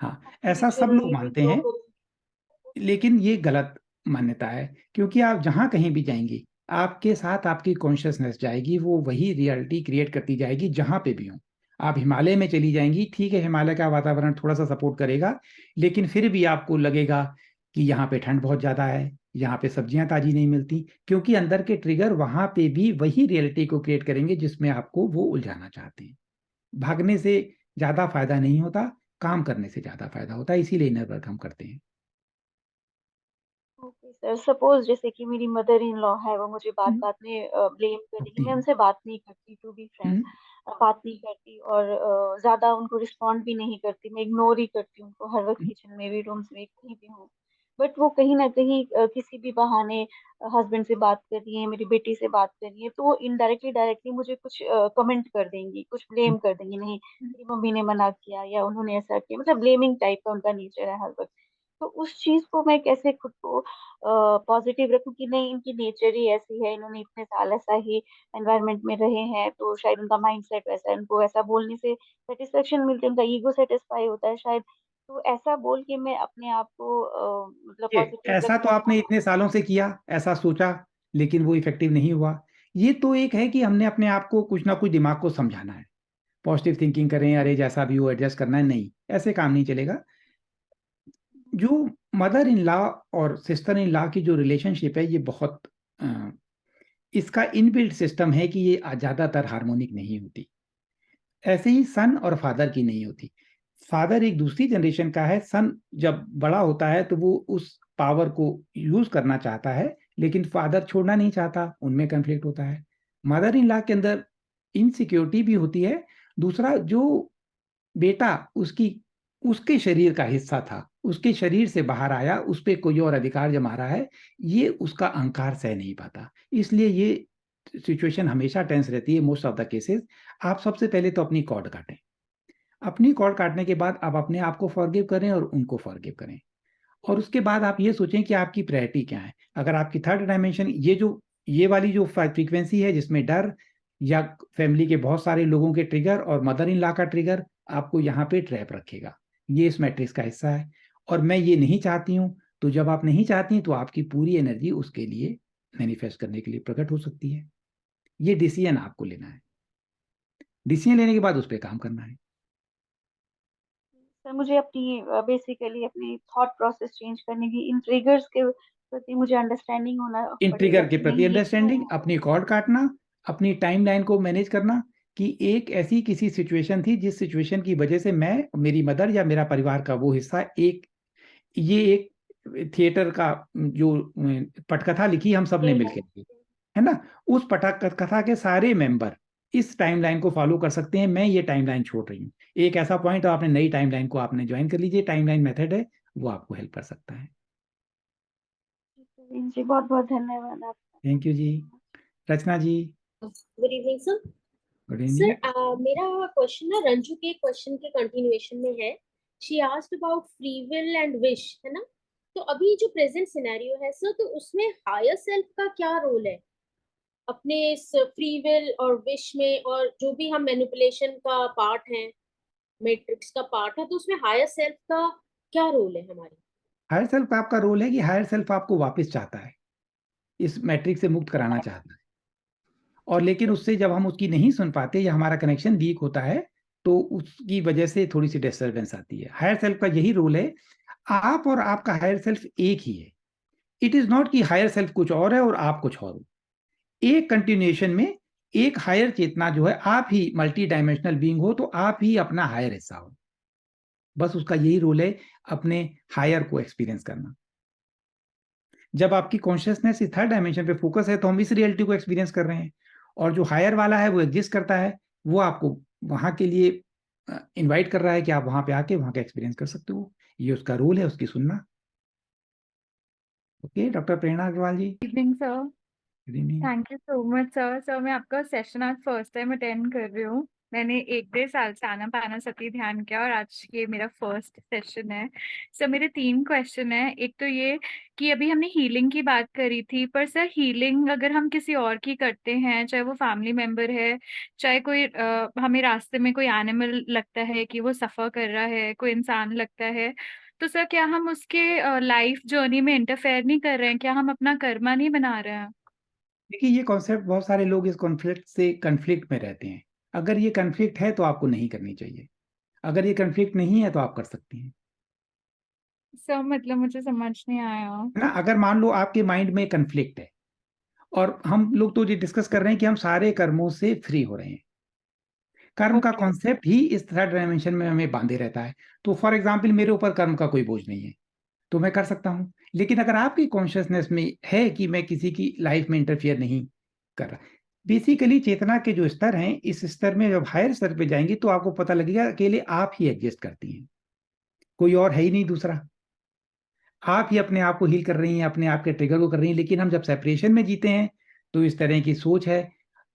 हाँ, ऐसा सब स्पिरिचुअल लोग लिविंग मानते ग्रो हैं, करूं। लेकिन ये गलत मान्यता है। क्योंकि आप जहां कहीं भी जाएंगे, आपके साथ आपकी कॉन्शियसनेस जाएगी, वो वही रियलिटी क्रिएट करती जाएगी जहां पे भी हो। आप हिमालय में चली जाएंगी, ठीक है, हिमालय का वातावरण थोड़ा सा सपोर्ट करेगा, लेकिन फिर भी आपको लगेगा कि यहाँ पे ठंड बहुत ज्यादा है, यहाँ पे सब्जियां ताजी नहीं मिलती, क्योंकि अंदर के ट्रिगर वहां पे भी वही रियलिटी को क्रिएट करेंगे जिसमें आपको वो उलझाना चाहते हैं। भागने से ज्यादा फायदा नहीं होता, काम करने से ज्यादा फायदा होता है, इसीलिए इनर वर्क हम करते हैं। ओके सर, सपोज जैसे कि मेरी मदर इन लॉ है, वो मुझे बात हम्म, बात में ब्लेम करेगी, होती मैं है। उनसे बात नहीं करती, टू बी फ्रैंक हम्म, बात नहीं करती और ज्यादा उनको रिस्पॉन्ड भी नहीं करती, मैं इग्नोर ही करती हूँ उनको, हर वक्त हम्म, किचन में भी, रूम्स में, कहीं भी हूँ। बट वो कहीं ना कहीं किसी भी बहाने हस्बैंड से बात कर रही है, मेरी बेटी से बात कर रही है, तो वो इनडायरेक्टली डायरेक्टली मुझे कुछ कमेंट कर देंगी, कुछ ब्लेम कर देंगी, नहीं मेरी मम्मी ने मना किया या उन्होंने ऐसा किया, मतलब ब्लेमिंग टाइप का उनका नेचर है हर वक्त। तो उस चीज को मैं कैसे खुद को पॉजिटिव रखूं कि नहीं, इनकी नेचर ही ऐसी है, इन्होंने इतने साल ऐसा ही एनवायरनमेंट में रहे हैं तो शायद उनका माइंड सेट वैसा है, उनको ऐसा बोलने से सेटिस्फेक्शन मिलती है, उनका ईगो सेटिस्फाई होता है शायद। तो ऐसा बोल के मैं अपने आप को मतलब ये पॉजिटिव ऐसा तो रखूं। आपने इतने सालों से किया, ऐसा सोचा, लेकिन वो इफेक्टिव नहीं हुआ। ये तो एक है कि हमने अपने आप को कुछ ना कुछ दिमाग को समझाना है, पॉजिटिव थिंकिंग करें, अरे जैसा भी हो एडजस्ट करना है, नहीं, ऐसे काम नहीं चलेगा। जो मदर इन लॉ और सिस्टर इन लॉ की जो रिलेशनशिप है, ये बहुत इसका इनबिल्ट सिस्टम है कि ये ज्यादातर हार्मोनिक नहीं होती। ऐसे ही सन और फादर की नहीं होती। फादर एक दूसरी जनरेशन का है, सन जब बड़ा होता है तो वो उस पावर को यूज करना चाहता है, लेकिन फादर छोड़ना नहीं चाहता, उनमें कन्फ्लिक्ट होता है। मदर इन लॉ के अंदर इनसिक्योरिटी भी होती है। दूसरा, जो बेटा उसके शरीर का हिस्सा था, उसके शरीर से बाहर आया, उस पे कोई और अधिकार जमा रहा है, ये उसका अहंकार सह नहीं पाता। इसलिए ये सिचुएशन हमेशा टेंस रहती है, मोस्ट ऑफ द केसेस। आप सबसे पहले तो अपनी कॉर्ड काटें। अपनी कॉर्ड काटने के बाद आप अपने आप को फॉरगिव करें और उनको फॉरगिव करें, और उसके बाद आप ये सोचें कि आपकी प्रायोरिटी क्या है। अगर आपकी थर्ड डायमेंशन ये वाली जो फ्रीक्वेंसी है, जिसमें डर या फैमिली के बहुत सारे लोगों के ट्रिगर और मदर इन लॉ का ट्रिगर आपको यहाँ पे ट्रैप रखेगा, ये इस मैट्रिक्स का हिस्सा है। और मैं ये नहीं चाहती हूँ, तो जब आप नहीं चाहती हैं तो आपकी पूरी एनर्जी उसके लिए मैनिफेस्ट करने के लिए प्रकट हो सकती है। ये डिसीजन आपको लेना है, डिसीजन लेने के बाद उस पर काम करना है। सर मुझे अपनी बेसिकली अपनी थॉट प्रोसेस चेंज करने की, इन ट्रिगर्स के प्रति मुझे अंडरस्टैंडिंग होना इन पड़ेगा ट्रिगर के कि प्रति नहीं ये अंडरस्टैंडिंग, अपनी कॉर्ड काटना, अपनी टाइमलाइन को मैनेज करना कि एक ऐसी किसी सिचुएशन थी जिस सिचुएशन की वजह से मैं, मेरी मदर या मेरा परिवार का वो हिस्सा एक थिएटर का जो पटकथा लिखी हम सब ने मिलकर की है ना, उस पटकथा के सारे मेंबर इस टाइमलाइन को फॉलो कर सकते हैं। मैं ये टाइमलाइन छोड़ रही हूँ, एक ऐसा पॉइंट आपने नई टाइमलाइन को आपने ज्वाइन कर लीजिए। टाइमलाइन मेथड है, वो आपको हेल्प कर सकता है। जी बहुत बहुत धन्यवाद आपका। Thank you ji. Rachna ji. Good evening sir. Good evening. Sir मेरा क्वेश्चन ना रंजू के क्वेश्चन के कंटिन्यूएशन में है। She asked about free will and wish, है ना। तो अभी जो प्रेजेंट सिनेरियो है सर, तो उसमें हायर सेल्फ का क्या रोल है अपने इस फ्री विल और विश में, और जो भी हम मैनिपुलेशन का पार्ट है, मैट्रिक्स का पार्ट है, तो उसमें हायर सेल्फ का क्या रोल है हमारी? हायर सेल्फ का आपका रोल है कि हायर सेल्फ आपको वापस चाहता है, इस मैट्रिक्स से मुक्त कराना चाहता है, और लेकिन उससे जब हम उसकी नहीं सुन पाते या हमारा कनेक्शन वीक होता है तो उसकी वजह से थोड़ी सी डिस्टर्बेंस आती है। हायर सेल्फ का यही रोल है। आप और आपका हायर सेल्फ एक ही है। इट इज नॉट कि हायर सेल्फ कुछ और है और आप कुछ और हो। एक कंटिन्यूएशन में एक हायर चेतना जो है, आप ही मल्टी डायमेंशनल बीइंग हो, तो आप ही अपना हायर हिस्सा हो। बस उसका यही रोल है, अपने हायर को एक्सपीरियंस करना। जब आपकी कॉन्शियसनेस इस थर्ड डायमेंशन पे फोकस है तो हम इस रियलिटी को एक्सपीरियंस कर रहे हैं, और जो हायर वाला है वो एग्जिस्ट करता है, वो आपको वहां के लिए इनवाइट कर रहा है कि आप वहां पे आके वहां का एक्सपीरियंस कर सकते हो। ये उसका रोल है, उसकी सुनना। Okay, doctor Prerna Agarwal ji. Evening sir. Good evening. Thank you so much sir. Sir मैं आपका सेशन आज फर्स्ट टाइम अटेंड कर रही हूँ। मैंने 1-1.5 साल से आनापानसती ध्यान किया और आज ये मेरा फर्स्ट सेशन है। सर मेरे 3 क्वेश्चन है। एक तो ये कि अभी हमने हीलिंग की बात करी थी, पर सर हीलिंग अगर हम किसी और की करते हैं, चाहे वो फैमिली मेंबर है, चाहे कोई हमें रास्ते में कोई एनिमल लगता है कि वो सफर कर रहा है, कोई इंसान लगता है, तो सर क्या हम उसके लाइफ जर्नी में इंटरफेयर नहीं कर रहे हैं? क्या हम अपना कर्मा नहीं बना रहे हैं? देखिए, ये कॉन्सेप्ट, बहुत सारे लोग इस कॉन्फ्लिक्ट में रहते हैं। अगर ये कॉन्फ्लिक्ट है तो आपको नहीं करनी चाहिए, अगर ये कॉन्फ्लिक्ट नहीं है तो आप कर सकती हैं। सर मतलब मुझे समझ नहीं आया। ना, अगर मान लो आपके माइंड में कॉन्फ्लिक्ट है, और हम लोग तो ये डिस्कस कर रहे हैं कि हम सारे कर्मों से फ्री हो रहे हैं। कर्म का कॉन्सेप्ट ही इस थर्ड डायमेंशन में हमें बांधे रहता है। तो फॉर एग्जाम्पल, मेरे ऊपर कर्म का कोई बोझ नहीं है तो मैं कर सकता हूं। लेकिन अगर आपकी कॉन्शियसनेस में है कि मैं किसी की लाइफ में इंटरफियर नहीं कर रहा, बेसिकली चेतना के जो स्तर हैं, इस स्तर में जब हायर स्तर पे जाएंगे तो आपको पता लगेगा अकेले आप ही एग्जिस्ट करती हैं, कोई और है ही नहीं दूसरा। आप ही अपने आप को हील कर रही हैं, अपने आप के ट्रिगर को कर रही हैं। लेकिन हम जब सेपरेशन में जीते हैं तो इस तरह की सोच है।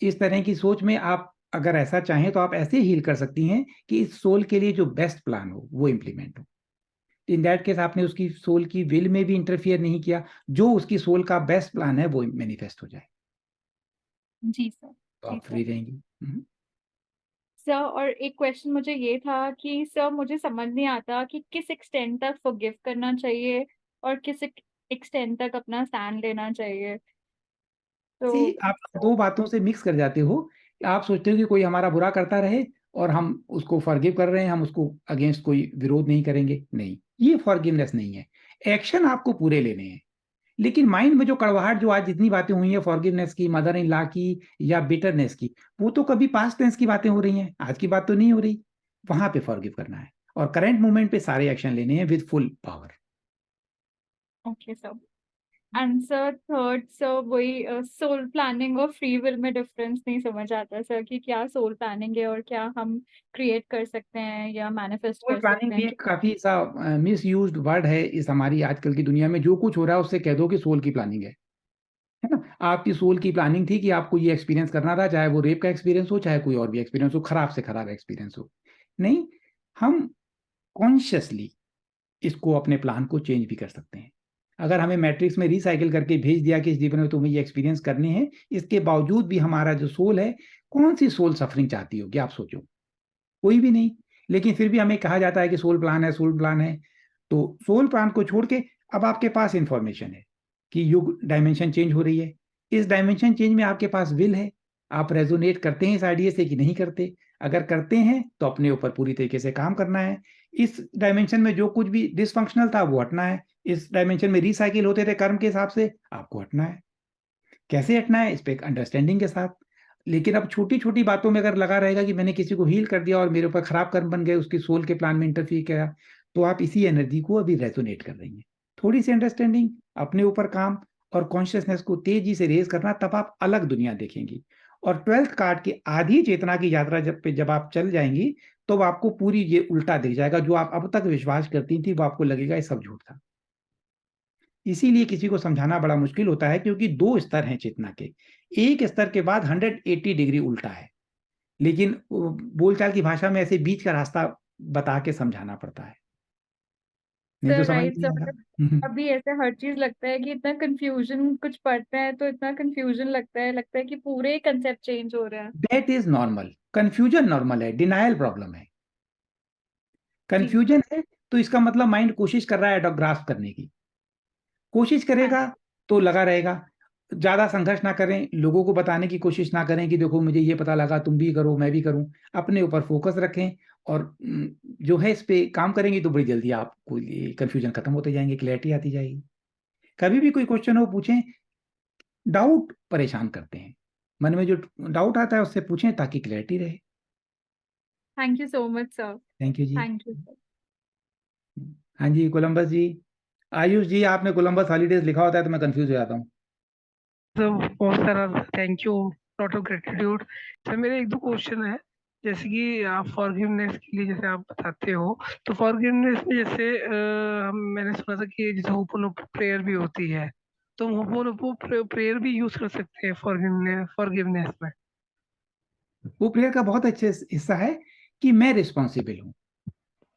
इस तरह की सोच में आप अगर ऐसा चाहें तो आप ऐसे हील कर सकती हैं कि इस सोल के लिए जो बेस्ट प्लान हो वो इम्प्लीमेंट हो। इन दैट केस आपने उसकी सोल की विल में भी इंटरफियर नहीं किया, जो उसकी सोल का बेस्ट प्लान है वो मैनिफेस्ट हो जाए, जी सर। तो आप फ्री रहेंगी। सर और एक क्वेश्चन मुझे ये था कि सर मुझे समझ नहीं आता कि किस एक्सटेंट तक फॉरगिव करना चाहिए और किस एक्सटेंट तक अपना स्टैंड लेना चाहिए। तो आप दो बातों से मिक्स कर जाते हो। आप सोचते हो कि कोई हमारा बुरा करता रहे और हम उसको फॉरगिव कर रहे हैं, हम उसको अगेंस्ट कोई विरोध नहीं करेंगे। नहीं, ये फॉरगिवनेस नहीं है। एक्शन आपको पूरे लेने हैं, लेकिन माइंड में जो कड़वाहट, जो आज जितनी बातें हुई है फॉरगिवनेस की, मदर इन लॉ की या बिटरनेस की, वो तो कभी पास्ट टेंस की बातें हो रही हैं, आज की बात तो नहीं हो रही। वहां पे फॉरगिव करना है, और करंट मोमेंट पे सारे एक्शन लेने हैं with full power. Okay sir. And sir third sir वही सोल प्लानिंग और फ्री विल में डिफरेंस नहीं समझ आता सर कि क्या सोल प्लानिंग है और क्या हम क्रिएट कर सकते हैं या मैनिफेस्ट सोल कर प्लानिंग सकते भी हैं। एक काफी सा मिस यूज्ड वर्ड है इस हमारी आजकल की दुनिया में। जो कुछ हो रहा है उससे कह दो कि सोल की प्लानिंग है ना। आपकी सोल की प्लानिंग थी कि आपको ये एक्सपीरियंस करना था, चाहे वो रेप का एक्सपीरियंस हो, चाहे कोई और भी एक्सपीरियंस हो, खराब से खराब एक्सपीरियंस हो। नहीं, हम कॉन्शियसली इसको अपने प्लान को चेंज भी कर सकते हैं। अगर हमें मैट्रिक्स में रिसाइकिल करके भेज दिया कि इस जीवन में तुम्हें ये एक्सपीरियंस करने हैं, इसके बावजूद भी हमारा जो सोल है, कौन सी सोल सफरिंग चाहती होगी आप सोचो? कोई भी नहीं। लेकिन फिर भी हमें कहा जाता है कि सोल प्लान है, सोल प्लान है। तो सोल प्लान को छोड़ के अब आपके पास इंफॉर्मेशन है कि युग डायमेंशन चेंज हो रही है। इस डायमेंशन चेंज में आपके पास विल है। आप रेजोनेट करते हैं इस आइडिया से कि नहीं करते? अगर करते हैं तो अपने ऊपर पूरी तरीके से काम करना है। इस डायमेंशन में जो कुछ भी डिसफंक्शनल था वो हटना है। इस डायमेंशन में रिसाइकिल होते थे कर्म के हिसाब से, आपको हटना है। कैसे हटना है? इस पे एक अंडरस्टैंडिंग के साथ। लेकिन अब छोटी छोटी बातों में अगर लगा रहेगा कि मैंने किसी को हील कर दिया और मेरे ऊपर खराब कर्म बन गए, उसकी सोल के प्लान में इंटरफियर किया, तो आप इसी एनर्जी को अभी रेजोनेट कर रही हैं। थोड़ी सी अंडरस्टैंडिंग, अपने ऊपर काम और कॉन्शियसनेस को तेजी से रेज करना, तब आप अलग दुनिया देखेंगी। और 12th कार्ड की आधी चेतना की यात्रा जब आप चल जाएंगी, तो आपको पूरी ये उल्टा दिख जाएगा। जो आप अब तक विश्वास करती थी वो आपको लगेगा ये सब झूठ था। इसीलिए किसी को समझाना बड़ा मुश्किल होता है, क्योंकि 2 स्तर हैं चेतना के। एक स्तर के बाद 180 डिग्री उल्टा है। लेकिन बोलचाल की भाषा में ऐसे बीच का रास्ता बता के समझाना पड़ता है, नहीं तो सर समझ राइट नहीं सर, आता। अभी ऐसे हर चीज लगता है कि इतना कंफ्यूजन, कुछ पढ़ते हैं तो इतना कंफ्यूजन लगता है कि पूरे कंसेप्ट चेंज हो रहे हैं। That is normal. Confusion normal है, डिनायल प्रॉब्लम है। कंफ्यूजन है तो इसका मतलब माइंड कोशिश कर रहा है ग्रास्प करने की। कोशिश करेगा तो लगा रहेगा। ज्यादा संघर्ष ना करें, लोगों को बताने की कोशिश ना करें कि देखो मुझे ये पता लगा, तुम भी करो मैं भी करूं। अपने ऊपर फोकस रखें और जो है इस पे काम करेंगे तो बड़ी जल्दी आपको ये कंफ्यूजन खत्म होते जाएंगे, क्लैरिटी आती जाएगी। कभी भी कोई क्वेश्चन हो पूछें। डाउट परेशान करते हैं, मन में जो डाउट आता है उससे पूछें ताकि क्लैरिटी रहे। Thank you so much sir. Thank you ji. Thank you sir. हाँ जी, कोलंबस जी। आयुष जी, आपने कोलंबस हॉलीडेज लिखा होता है तो मैं कंफ्यूज हो जाता हूँ। बहुत सारा thank you, lot of gratitude. Sir मेरे 1-2 क्वेश्चन है। जैसे कि आप फॉरगिवनेस के लिए जैसे आप बताते हो, तो फॉरगिवनेस में जैसे मैंने सुना था कि जैसे होपोनोपो प्रेयर भी होती है, तो होपोनोपो प्रेयर भी यूज कर सकते हैं फॉरगिवनेस में। वो प्रेयर का बहुत अच्छे हिस्सा है कि मैं रिस्पॉन्सिबल हूँ,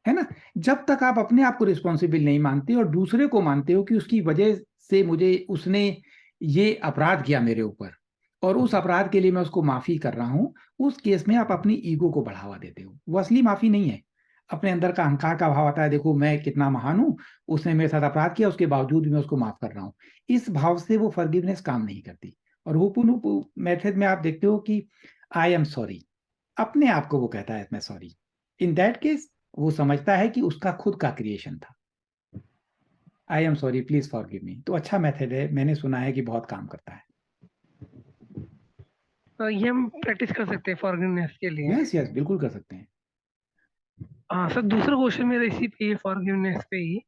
है ना। जब तक आप अपने आप को रिस्पॉन्सिबल नहीं मानते और दूसरे को मानते हो कि उसकी वजह से उसने ये अपराध किया मेरे ऊपर और उस अपराध के लिए मैं उसको माफी कर रहा हूं, उस केस में आप अपनी ईगो को बढ़ावा देते हो। वो असली माफी नहीं है। अपने अंदर का अहंकार का भाव आता है, देखो मैं कितना महान हूं, उसने मेरे साथ अपराध किया, उसके बावजूद भी मैं उसको माफ कर रहा हूं। इस भाव से वो फॉरगिवनेस काम नहीं करती। और होपोनोपो मेथड में आप देखते हो कि आई एम सॉरी, अपने आप को वो कहता है मैं सॉरी। इन दैट केस वो समझता है कि उसका खुद का क्रिएशन था। I am sorry, please forgive me. तो अच्छा मेथड है, मैंने सुना है कि बहुत काम करता है। तो ये हम प्रैक्टिस कर सकते हैं फॉरगिवनेस के लिए। यस यस, बिल्कुल कर सकते हैं। हाँ सर, दूसरा क्वेश्चन मेरा इसी पे फॉरगिवनेस पे ही।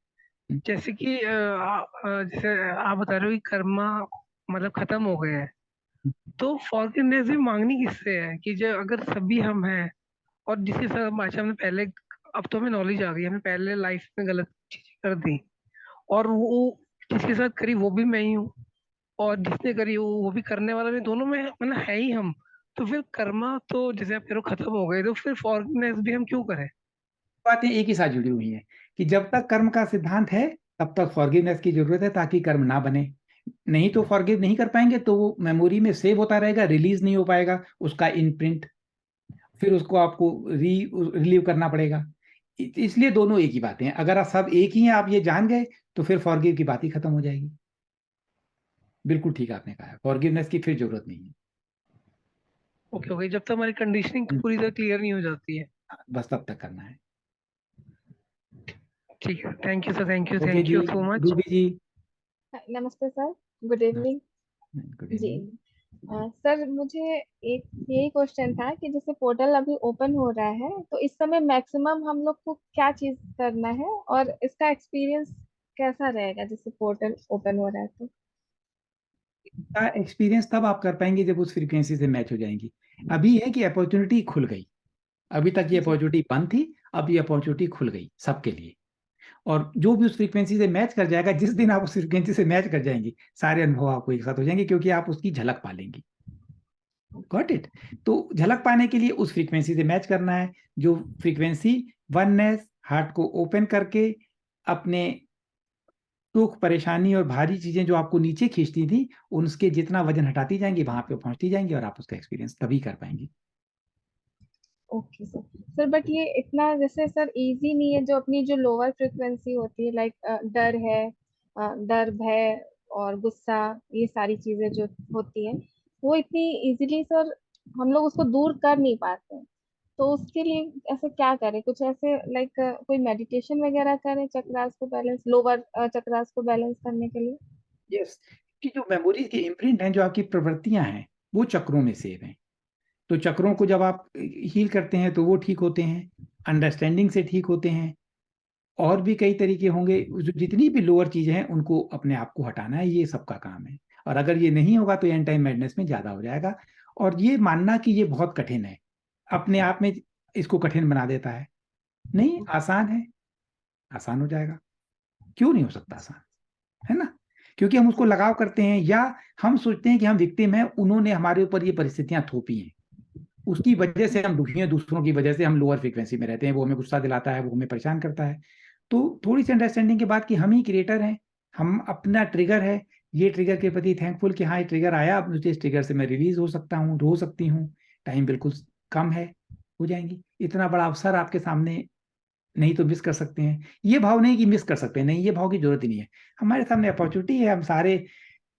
जैसे कि जैसे आप बता रहे हो कि कर्मा मतलब खत्म हो गए हैं, तो फॉरगिवनेस भी मांगनी किससे है? कि जो अगर सभी हम हैं और जिसके साथ अच्छा हमने पहले, अब तो हमें नॉलेज आ गई, हमने पहले लाइफ में गलत चीजें कर दी और वो जिसके साथ करी वो भी मैं ही हूँ और जिसने करी वो भी करने वाला भी, दोनों में मतलब है ही हम। तो फिर कर्मा तो जैसे आप कह रहे हो खत्म हो गए, तो फिर फॉरगिवनेस भी हम क्यों करें? बातें एक ही साथ जुड़ी हुई हैं कि जब तक कर्म का सिद्धांत है तब तक फॉरगिवनेस की जरूरत है, ताकि कर्म ना बने। नहीं तो फॉरगिव नहीं कर पाएंगे तो वो मेमोरी में सेव होता रहेगा, रिलीज नहीं हो पाएगा उसका इनप्रिंट। फिर उसको आपको रिलीव करना पड़ेगा। इसलिए दोनों एक ही बातें हैं। अगर आप सब एक ही हैं, आप ये जान गए, तो फिर फॉरगिव की बात ही खत्म हो जाएगी। बिल्कुल ठीक आपने कहा, फॉरगिवनेस की फिर जरूरत नहीं है। ओके ओके, जब तक हमारी कंडीशनिंग पूरी तरह क्लियर नहीं हो जाती है, बस तब तक करना है। ठीक है। Thank you sir, thank okay you जी, सो मच। रूबी जी। नमस्ते सर, गुड इवनिंग गुड जी। इवनिंग। सर मुझे एक यही क्वेश्चन था कि जैसे पोर्टल अभी ओपन हो रहा है तो इस समय मैक्सिमम हम लोग को क्या चीज करना है और इसका एक्सपीरियंस कैसा रहेगा जैसे पोर्टल ओपन हो रहा है तो। का एक्सपीरियंस तब आप कर पाएंगे जब उस फ्रीक्वेंसी से मैच हो जाएंगी। अभी है कि अपॉर्चुनिटी खुल गई, अभी तक ये अपॉर्चुनिटी बंद थी, अब ये अपॉर्चुनिटी खुल गई सबके लिए। और जो भी उस फ्रीक्वेंसी से मैच कर जाएगा, जिस दिन आप उस फ्रीक्वेंसी से मैच कर जाएंगे, सारे अनुभव आपको एक साथ हो जाएंगे, क्योंकि आप उसकी झलक पा लेंगी। Got it. तो झलक पाने के लिए उस फ्रीक्वेंसी से मैच करना है, जो फ्रीक्वेंसी वननेस, हार्ट को ओपन करके अपने दुख, परेशानी और भारी चीजें जो आपको नीचे खींचती थी, उनके जितना वजन हटाती जाएंगी, वहां पे पहुंचती जाएंगी, और आप उसका एक्सपीरियंस तभी कर पाएंगे। Okay sir. सर बट ये इतना जैसे सर इजी नहीं है, जो अपनी जो लोअर फ्रिक्वेंसी होती है लाइक डर है, डर, भय और गुस्सा, ये सारी चीजें जो होती हैं वो इतनी इजीली सर हम लोग उसको दूर कर नहीं पाते हैं। तो उसके लिए ऐसे क्या करें, कुछ ऐसे लाइक कोई मेडिटेशन वगैरह करें चक्रास को बैलेंस, लोअर चक्रास को बैलेंस करने के लिए। यस, कि जो मेमोरी के इम्प्रिंट हैं, जो आपकी प्रवृत्तियां हैं, वो चक्रों में सेव हैं। तो चक्रों को जब आप हील करते हैं तो वो ठीक होते हैं, अंडरस्टैंडिंग से ठीक होते हैं। और भी कई तरीके होंगे, जितनी भी लोअर चीजें हैं उनको अपने आप को हटाना है, ये सबका काम है। और अगर ये नहीं होगा तो एंड टाइम मैडनेस में ज्यादा हो जाएगा। और ये मानना कि ये बहुत कठिन है, अपने आप में इसको कठिन बना देता है। नहीं, आसान है, आसान हो जाएगा। क्यों नहीं हो सकता आसान, है ना? क्योंकि हम उसको लगाव करते हैं, या हम सोचते हैं कि हम विक्टिम हैं, उन्होंने हमारे ऊपर ये परिस्थितियां थोपी हैं, उसकी वजह से हम दुखी हैं, दूसरों की वजह से हम लोअर फ्रीक्वेंसी में रहते हैं, वो हमें गुस्सा दिलाता है, वो हमें परेशान करता है। तो थोड़ी सी अंडरस्टैंडिंग के बाद कि हम ही क्रिएटर हैं, हम अपना ट्रिगर है, ये ट्रिगर के प्रति थैंकफुल कि हाँ ये ट्रिगर आया, अब मुझे इस ट्रिगर से मैं रिलीज हो सकता हूँ, हो सकती हूँ, टाइम बिल्कुल कम है, हो जाएंगी। इतना बड़ा अवसर आपके सामने, नहीं तो मिस कर सकते हैं। ये भाव नहीं कि मिस कर सकते हैं, नहीं, ये भाव की जरूरत ही नहीं है। हमारे सामने अपॉर्चुनिटी है, हम सारे,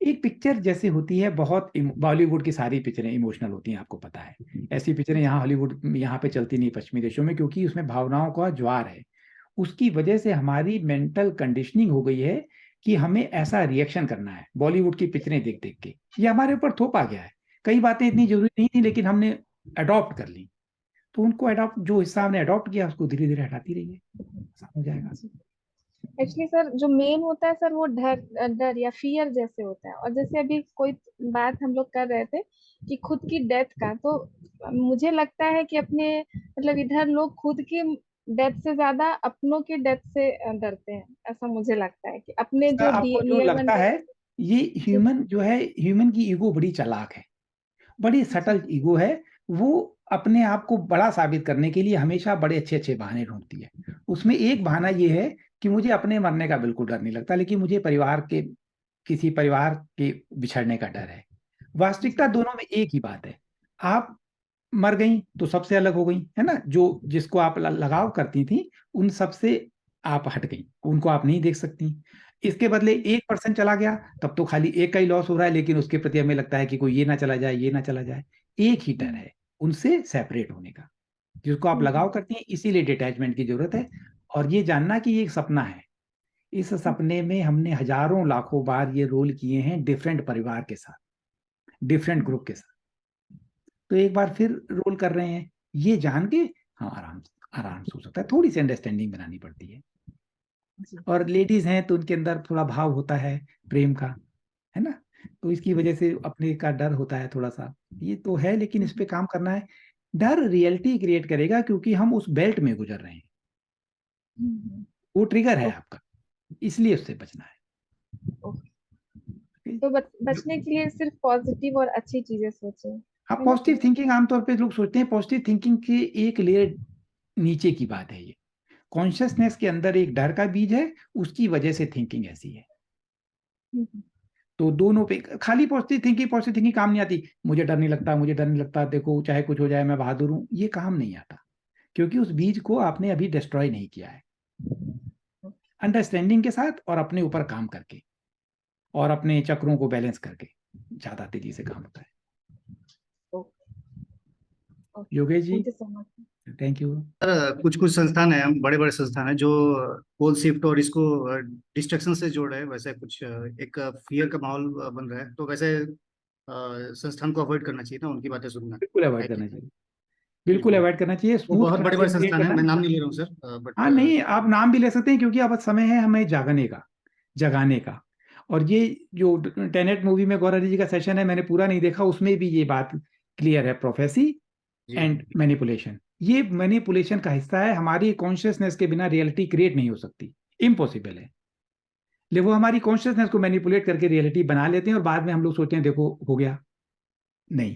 एक पिक्चर जैसे होती है, बहुत बॉलीवुड की सारी पिक्चरें इमोशनल होती हैं, आपको पता है। ऐसी पिक्चरें यहाँ हॉलीवुड यहाँ पे चलती नहीं पश्चिमी देशों में, क्योंकि उसमें भावनाओं का ज्वार है। उसकी वजह से हमारी मेंटल कंडीशनिंग हो गई है कि हमें ऐसा रिएक्शन करना है बॉलीवुड की पिक्चरें देख देख के। ये हमारे ऊपर थोपा गया है। कई बातें इतनी जरूरी नहीं थी, लेकिन हमने अडॉप्ट कर ली। तो उनको अडॉप्ट, जो हिस्सा हमने अडॉप्ट किया, उसको धीरे धीरे हटाती रहिए, आसान हो जाएगा। एक्चुअली सर जो मेन होता है सर वो डर, डर या फियर जैसे होता है। और जैसे अभी कोई बात हम लोग कर रहे थे कि खुद की डेथ का, तो मुझे लगता है कि अपने मतलब इधर लोग खुद की डेथ से ज्यादा अपनों की डेथ से डरते हैं, ऐसा मुझे लगता है कि अपने जो आपको जो नियर वन लगता है, ये ह्यूमन जो है, ह्यूमन की ईगो बड़ी चालाक है, बड़ी सटल ईगो है। वो अपने आप को बड़ा साबित करने के लिए हमेशा बड़े अच्छे अच्छे बहाने ढूंढती है। उसमें एक बहाना ये है कि मुझे अपने मरने का बिल्कुल डर नहीं लगता, लेकिन मुझे परिवार के, किसी परिवार के बिछड़ने का डर है। वास्तविकता दोनों में एक ही बात है। आप मर गई तो सबसे अलग हो गई, है ना? जो जिसको आप लगाव करती थी, उन सबसे आप हट गई, उनको आप नहीं देख सकती। इसके बदले 1% चला गया, तब तो खाली एक का ही लॉस हो रहा है, लेकिन उसके प्रति हमें लगता है कि कोई ये ना चला जाए, ये ना चला जाए। एक ही डर है उनसे सेपरेट होने का, जिसको आप लगाव करती हैं। इसीलिए डिटैचमेंट की जरूरत है। और ये जानना कि ये एक सपना है, इस सपने में हमने हजारों लाखों बार ये रोल किए हैं, डिफरेंट परिवार के साथ, डिफरेंट ग्रुप के साथ। तो एक बार फिर रोल कर रहे हैं, ये जान के हाँ आराम आराम से हो सकता है। थोड़ी सी अंडरस्टैंडिंग बनानी पड़ती है। और लेडीज हैं तो उनके अंदर थोड़ा भाव होता है प्रेम का, है ना? तो इसकी वजह से अपने का डर होता है थोड़ा सा, ये तो है, लेकिन इस पे काम करना है। डर रियलिटी क्रिएट करेगा, क्योंकि हम उस बेल्ट में गुजर रहे हैं, वो ट्रिगर है आपका, इसलिए उससे बचना है। तो बचने के लिए सिर्फ पॉजिटिव और अच्छी चीजें सोचें। हाँ, पॉजिटिव थिंकिंग, आमतौर पे लोग सोचते हैं पॉजिटिव थिंकिंग के एक लेयर नीचे की बात है ये। कॉन्शियसनेस के अंदर एक डर का बीज है, उसकी वजह से थिंकिंग ऐसी है। तो दोनों पे खाली पॉजिटिव थिंकिंग काम नहीं आती। मुझे डर नहीं लगता, मुझे डर नहीं लगता, देखो चाहे कुछ हो जाए मैं बहादुर हूं, ये काम नहीं आता, क्योंकि उस बीज को आपने अभी डिस्ट्रॉय नहीं किया है। अंडरस्टैंडिंग के साथ और अपने ऊपर काम करके और अपने चक्रों को बैलेंस करके ज्यादा तेजी से काम होता है। Yogesh ji, thank you. कुछ कुछ संस्थान है, बड़े बड़े संस्थान है जो पोल शिफ्ट और इसको डिस्ट्रक्शन से जोड़ रहे हैं। वैसे कुछ एक फियर का माहौल बन रहा है, तो वैसे संस्थान को अवॉइड करना चाहिए ना, उनकी बातें सुनना। बिल्कुल अवॉइड करना चाहिए, बिल्कुल अवॉइड करना चाहिए। वो स्मूथ बहुत बड़े बड़े क्रिएट संस्थान है, करना। मैं नाम नहीं ले रहा हूँ सर, बट हाँ नहीं, आप नाम भी ले सकते हैं, क्योंकि अब समय है हमें जागने का, जगाने का। और ये जो टेनेट मूवी में गौरव जी का सेशन है, मैंने पूरा नहीं देखा, उसमें भी ये बात क्लियर है, प्रोफेसी एंड मैनिपुलेशन। ये मैनिपुलेशन का हिस्सा है, हमारी कॉन्शियसनेस के बिना रियलिटी क्रिएट नहीं हो सकती, इम्पॉसिबल है। लेकिन वो हमारी कॉन्शियसनेस को मैनिपुलेट करके रियलिटी बना लेते हैं, और बाद में हम लोग सोचते हैं देखो हो गया। नहीं,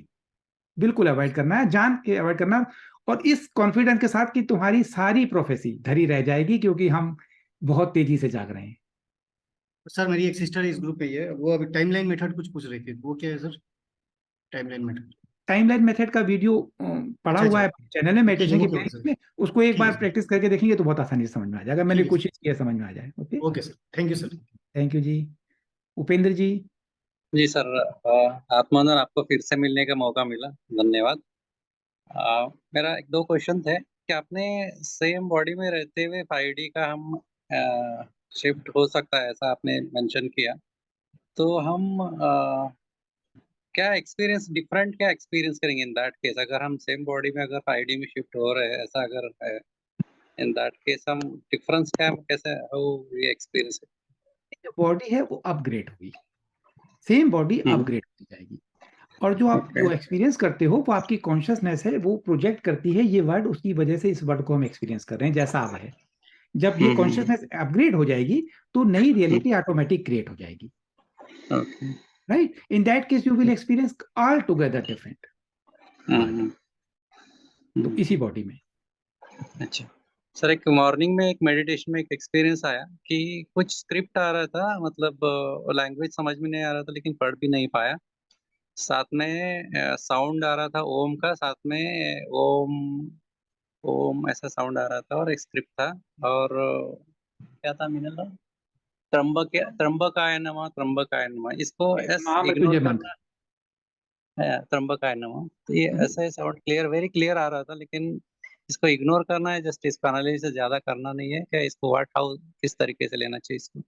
बिल्कुल अवॉइड करना है, जान के अवॉइड करना, और इस कॉन्फिडेंस के साथ कि तुम्हारी सारी प्रोफेसी धरी रह जाएगी, क्योंकि हम बहुत तेजी से जाग रहे हैं। सर मेरी एक सिस्टर इस ग्रुप में ही है, वो अभी टाइमलाइन मेथड कुछ पूछ रही थी, वो क्या है sir? Timeline method, timeline method का वीडियो पड़ा अच्छा हुआ है चैनल में, मेडिटेशन की ओके प्लेलिस्ट सर, में, उसको एक ठीक है बार सर, प्रैक्टिस करके देखेंगे तो बहुत आसानी से समझ में आ जाएगा। मैंने ठीक है कोशिश की है समझ में आ जाए। Okay, okay sir, thank you sir. Thank you ji. Upendra ji. जी सर, आत्मानंद, आपको फिर से मिलने का मौका मिला, धन्यवाद। मेरा एक दो क्वेश्चन थे कि आपने सेम बॉडी में रहते हुए 5D का हम शिफ्ट हो सकता है, ऐसा आपने मेंशन किया, तो हम क्या एक्सपीरियंस करेंगे इन दैट केस? अगर हम सेम बॉडी में अगर 5D में शिफ्ट हो रहे हैं, ऐसा अगर है, इन दैट केस हम डिफरेंस क्या, कैसे हाउ वी एक्सपीरियंस? जो बॉडी है वो अपग्रेड होगी, सेम बॉडी अपग्रेड होती जाएगी, और जो आप जो एक्सपीरियंस करते हो वो आपकी कॉन्शियसनेस है, वो प्रोजेक्ट करती है ये वर्ड, उसकी वजह से इस वर्ड को हम एक्सपीरियंस कर रहे हैं जैसा अब है। जब ये कॉन्शियसनेस अपग्रेड हो जाएगी तो नई रियलिटी ऑटोमेटिक क्रिएट हो जाएगी, right? In that case you will experience all together different, तो इसी बॉडी में। अच्छा सर, एक मॉर्निंग में एक मेडिटेशन में एक एक्सपीरियंस आया कि कुछ स्क्रिप्ट आ रहा था, मतलब लैंग्वेज समझ में नहीं आ रहा था, लेकिन पढ़ भी नहीं पाया। साथ में साउंड आ रहा था ओम का, साथ में ओम ओम ऐसा साउंड आ रहा था, और एक स्क्रिप्ट था, और क्या था मिनल, त्र्यंबकाय नमः, इसको इग्नोर करना है, त्र्यंबकाय नमः। तो ये ऐसा साउंड क्लियर, वेरी क्लियर आ रहा था, लेकिन इसको इग्नोर करना है, जस्ट इसको एनालिसिस से ज्यादा करना नहीं है क्या? इसको हाउ किस तरीके से लेना चाहिए इसको?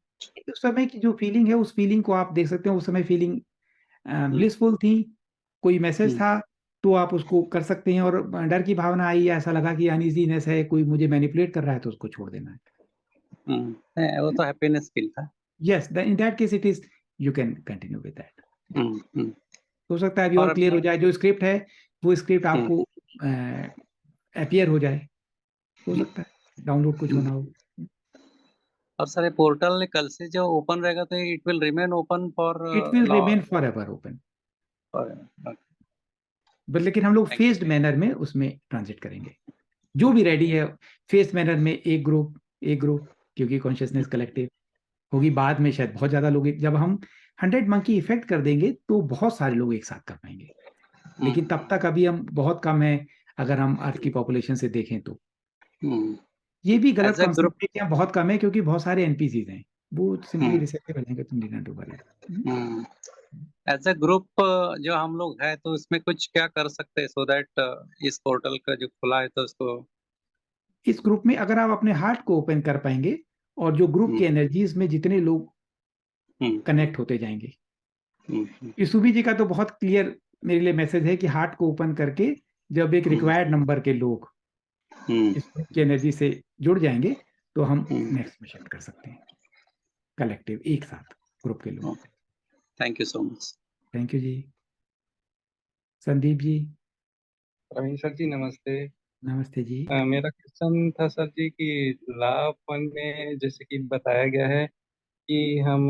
उस समय की जो फीलिंग है, उस फीलिंग को आप देख सकते हो, उस समय फीलिंग ब्लिसफुल थी, कोई मैसेज था तो आप उसको कर सकते हैं, और डर की भावना आई, ऐसा लगा कि अनइजीनेस है, कोई मुझे मैनिपुलेट कर रहा है, तो उसको छोड़ देना है। वो तो हैप्पीनेस फील था। Yes, in that case it is, you can continue with that. हो सकता है अभी और क्लियर हो जाए, जो स्क्रिप्ट है वो स्क्रिप्ट आपको अपीयर हो जाए, हो सकता है डाउनलोड कुछ होना हो। और सर पोर्टल कल से जो ओपन रहेगा तो it will remain open for, it will remain forever open, but लेकिन हम लोग फेस्ड मैनर में उसमें ट्रांजिट करेंगे। जो भी रेडी है फेस्ड मैनर में, एक ग्रुप, क्योंकि कॉन्शियसनेस कलेक्टिव होगी, बाद में शायद बहुत ज्यादा लोग, जब हम 100 मंकी इफेक्ट कर देंगे तो बहुत सारे लोग एक साथ कर पाएंगे, लेकिन तब तक अभी हम बहुत कम है, अगर हम अर्थ की पॉपुलेशन से देखें तो। ये भी गलत कॉन्सेप्ट है कि हम बहुत कम है, क्योंकि बहुत सारे एनपीसीज हैं, वो सिंपली रिसेप्टिव रहेंगे, तुम need not worry. As a group जो हम लोग है, तो इसमें कुछ क्या कर सकते हैं सो दैट इस पोर्टल का जो खुला है तो उसको, इस ग्रुप में अगर आप अपने हार्ट को ओपन कर पाएंगे, और जो ग्रुप की एनर्जीज में जितने लोग कनेक्ट होते जाएंगे, यूसुफी जी का तो बहुत क्लियर मेरे लिए मैसेज है कि हार्ट को ओपन करके जब एक रिक्वायर्ड नंबर के लोग इस ग्रुप की एनर्जी से जुड़ जाएंगे तो हम नेक्स्ट में शिफ्ट कर सकते हैं, कलेक्टिव एक साथ ग्रुप के लोग। Thank you so much. Thank you जी। संदीप जी। प्रवीण सर जी नमस्ते। नमस्ते जी। मेरा क्वेश्चन था सर जी कि लॉ ऑफ वन में जैसे कि बताया गया है कि हम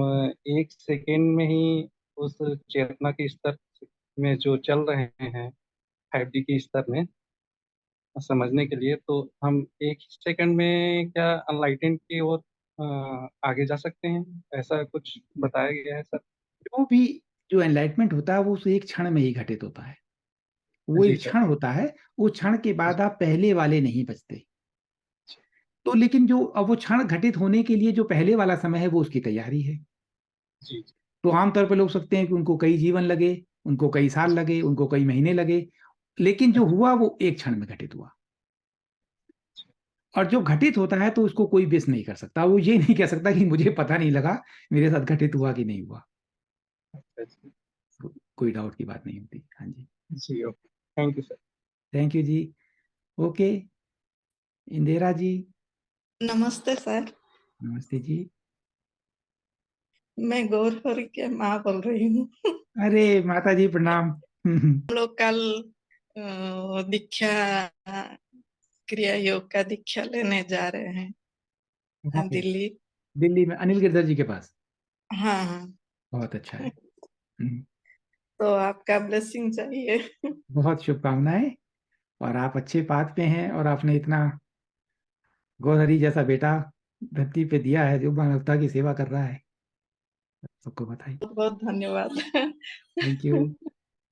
1 सेकेंड में ही उस चेतना के स्तर में जो चल रहे हैं 5D के स्तर में समझने के लिए, तो हम 1 सेकंड में क्या अनलाइटेंड की ओर आगे जा सकते हैं, ऐसा कुछ बताया गया है सर? जो भी जो एनलाइटमेंट होता है वो उस एक क्षण में ही घटित होता है, वो एक क्षण होता है, वो क्षण के बाद आप पहले वाले नहीं बचते। तो लेकिन जो अब वो क्षण घटित होने के लिए जो पहले वाला समय है वो उसकी तैयारी है। तो आमतौर पर लोग सोचते हैं कि उनको कई जीवन लगे, उनको कई साल लगे, उनको कई महीने लगे, लेकिन जो हुआ वो एक क्षण में घटित हुआ। और जो घटित होता है तो उसको कोई विश नहीं कर सकता, वो ये नहीं कह सकता कि मुझे पता नहीं लगा मेरे साथ घटित हुआ कि नहीं हुआ। कोई डाउट की बात नहीं होती। हाँ जी, जी okay, thank you sir. Thank you जी। ओके, इंदिरा जी। नमस्ते सर, नमस्ते जी। मैं गौरहरी के माँ बोल रही हूँ। अरे माता जी प्रणाम। हम लोग कल दीक्षा क्रिया योग का दीक्षा लेने जा रहे हैं कहाँ पे? दिल्ली। दिल्ली में अनिल गिरधर जी के पास। हाँ हाँ, बहुत अच्छा है। हम्म, तो आपका ब्लेसिंग चाहिए। बहुत शुभकामनाएं। और आप अच्छे पाथ पे हैं और आपने इतना गौरहरी जैसा बेटा धरती पे दिया है जो मानवता की सेवा कर रहा है। सबको बधाई। बहुत बहुत धन्यवाद। Thank you.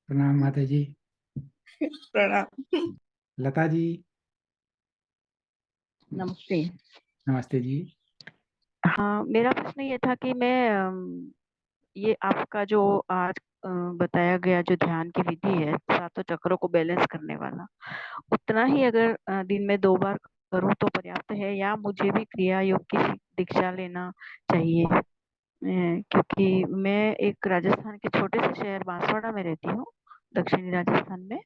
प्रणाम माता जी। प्रणाम। लता जी। नमस्ते। नमस्ते जी। हाँ, मेरा प्रश्न ये था कि मैं ये आपका जो आज बताया गया जो ध्यान की विधि है सातों चक्रों को बैलेंस करने वाला, उतना ही अगर दिन में 2 बार करूँ तो पर्याप्त है या मुझे भी क्रिया योग की दीक्षा लेना चाहिए? क्योंकि मैं एक राजस्थान के छोटे से शहर बांसवाड़ा में रहती हूँ, दक्षिणी राजस्थान में,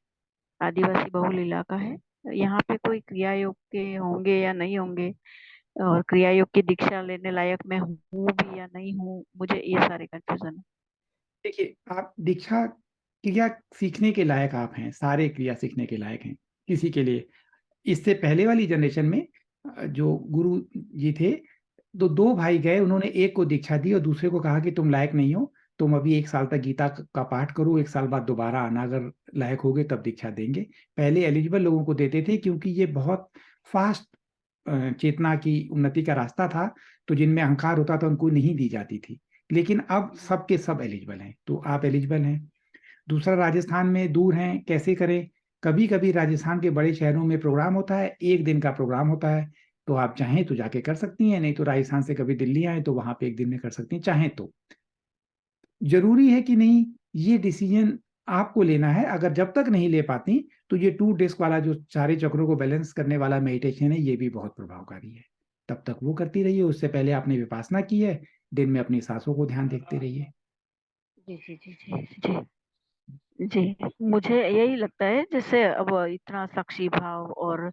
आदिवासी बहुल इलाका है। यहाँ पे कोई क्रिया योग के होंगे या नहीं होंगे, और क्रिया योग की दीक्षा लेने लायक मैं हूँ भी या नहीं हूँ, मुझे ये सारे कंफ्यूजन है। देखिए, आप दीक्षा क्रिया सीखने के लायक आप हैं, सारे क्रिया सीखने के लायक हैं किसी के लिए। इससे पहले वाली जनरेशन में जो गुरु जी थे, तो 2 भाई गए, उन्होंने एक को दीक्षा दी और दूसरे को कहा कि तुम लायक नहीं हो, तुम अभी 1 साल तक गीता का पाठ करो, 1 साल बाद दोबारा आना, अगर लायक होगे तब दीक्षा देंगे। पहले एलिजिबल लोगों को देते थे क्योंकि ये बहुत फास्ट चेतना की उन्नति का रास्ता था, तो जिनमें अहंकार होता था उनको नहीं दी जाती थी। लेकिन अब सबके सब एलिजिबल हैं, तो आप एलिजिबल हैं। दूसरा, राजस्थान में दूर हैं, कैसे करें? कभी कभी राजस्थान के बड़े शहरों में प्रोग्राम होता है, 1 दिन का प्रोग्राम होता है, तो आप चाहें तो जाके कर सकती हैं, नहीं तो राजस्थान से कभी दिल्ली आए तो वहां पे 1 दिन में कर सकती हैं, चाहें तो। जरूरी है कि नहीं, ये डिसीजन आपको लेना है। अगर जब तक नहीं ले पाती तो ये 2 डिस्क वाला जो सारे चक्रों को बैलेंस करने वाला मेडिटेशन है, ये भी बहुत प्रभावकारी है। तब तक वो करती रहिए। उससे पहले आपने विपासना की है, दिन में अपनी सांसों को ध्यान देखते रहिए। जी जी जी जी जी जी, मुझे यही लगता है, जैसे अब इतना साक्षी भाव और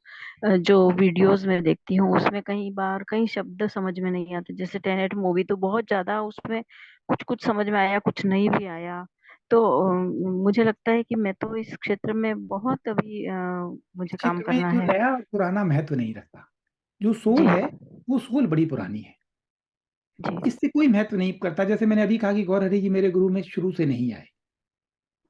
जो वीडियोस में देखती हूँ उसमें कई बार कई शब्द समझ में नहीं आते। जैसे टेनेट मूवी तो बहुत ज्यादा, उसमें कुछ कुछ समझ में आया, कुछ नहीं भी आया। तो मुझे लगता है कि मैं तो इस क्षेत्र में बहुत अभी मुझे काम क्षेत्र में करना जो है। नया और पुराना महत्व नहीं रखता। जो सोल जी है वो सोल बड़ी पुरानी है, जी इससे कोई महत्व नहीं करता। जैसे मैंने अभी कहा कि गौरहरि जी मेरे गुरु में शुरू से नहीं आए,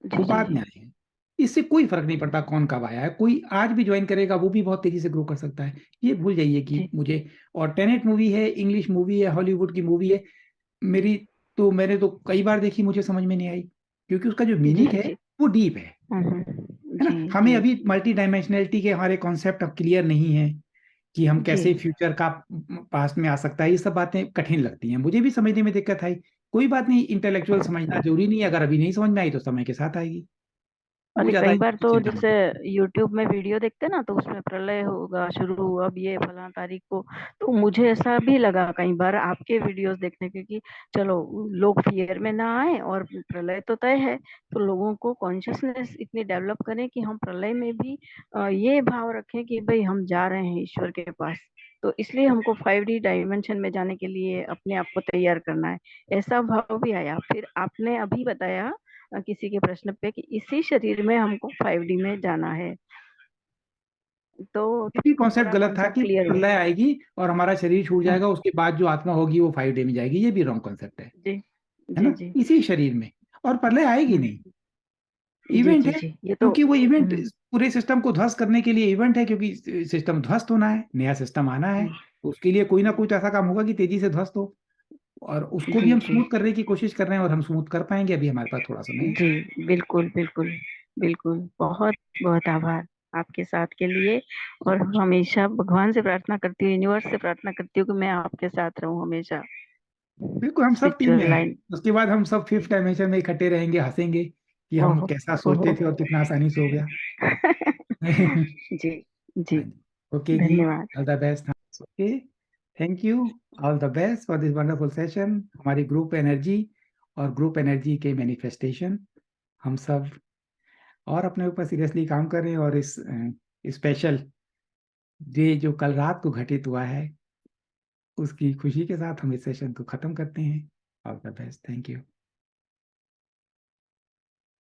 जी वो जी बाद में आए हैं। इससे कोई फर्क नहीं पड़ता कौन कब आया है, कोई आज भी ज्वाइन करेगा वो भी बहुत तेजी से ग्रो कर सकता है। ये भूल जाइए कि जी मुझे, और टेनेट मूवी है, इंग्लिश मूवी है, हॉलीवुड की मूवी है, मेरी तो मैंने तो कई बार देखी, मुझे समझ में नहीं आई, क्योंकि उसका जो जी मीनिंग है जी वो डीप है ना। जी हमें जी अभी मल्टी डायमेंशनलिटी के हमारे कॉन्सेप्ट अब क्लियर नहीं है कि हम जी कैसे फ्यूचर का पास्ट में आ सकता है। ये सब बातें कठिन लगती हैं, मुझे भी समझने में दिक्कत आई। कोई बात नहीं, इंटेलेक्चुअल समझना जरूरी नहीं है, अगर अभी नहीं समझ में आई तो समय के साथ आएगी, वो अरे ज्यादा कई बार तो चिंता जैसे मत। यूट्यूब में वीडियो देखते ना, तो उसमें प्रलय होगा शुरू अब ये फलां तारीख को, तो मुझे ऐसा भी लगा कई बार आपके वीडियोस देखने के कि चलो लोग फियर में ना आए, और प्रलय तो तय है, तो लोगों को कॉन्शियसनेस इतनी डेवलप करें कि हम प्रलय में भी ये भाव रखें कि भाई हम जा रहे हैं ईश्वर के पास। तो इसलिए हमको 5D डायमेंशन में जाने के लिए अपने आप को तैयार करना है, ऐसा भाव भी आया। फिर आपने अभी बताया किसी के प्रश्न पे कि इसी शरीर में हमको 5D में जाना है, तो ये भी कॉन्सेप्ट थोड़ा गलत था कॉन्सेप्ट कि क्लियर हुआ। प्रलय आएगी और हमारा शरीर छूट हाँ, जाएगा, उसके बाद जो आत्मा होगी वो 5 डे में जाएगी, ये भी रॉन्ग कॉन्सेप्ट जी है जी ना। जी इसी शरीर में, और प्रलय आएगी नहीं, जी इवेंट जी है। जी, ये तो क्योंकि वो इवेंट पूरे सिस्टम को ध्वस्त करने के लिए इवेंट है, क्योंकि सिस्टम ध्वस्त होना है, नया सिस्टम आना है, उसके लिए कोई ना कोई तो ऐसा काम होगा कि तेजी से ध्वस्त हो, और उसको भी जी हम जी स्मूथ करने की कोशिश कर रहे हैं, और हम स्मूथ कर पाएंगे, अभी हमारे पास थोड़ा समय है। जी, बिल्कुल बिल्कुल बिल्कुल, बहुत बहुत आभार आपके साथ के लिए। और हमेशा भगवान से प्रार्थना करती हूँ, यूनिवर्स से प्रार्थना करती हूँ कि मैं आपके साथ रहूं हमेशा बिल्कुल, हम सब टीम में स्पिरिचुअल हैं। लाइन। उसके बाद हम सब 5th डायमेंशन में इकट्ठे रहेंगे, हंसेंगे कि हम ओहो कैसा ओहो सोचते थे और कितना आसानी से हो गया। जी जी, ओके जी, धन्यवाद। All the best. Okay, thank you, all the best for this wonderful session. हमारी ग्रुप एनर्जी और ग्रुप एनर्जी के मैनिफेस्टेशन हम सब और अपने ऊपर सीरियसली काम कर रहे हैं, और इस स्पेशल डे जो कल रात को घटित हुआ है, उसकी खुशी के साथ हम इस सेशन को खत्म करते हैं। All the best, thank you.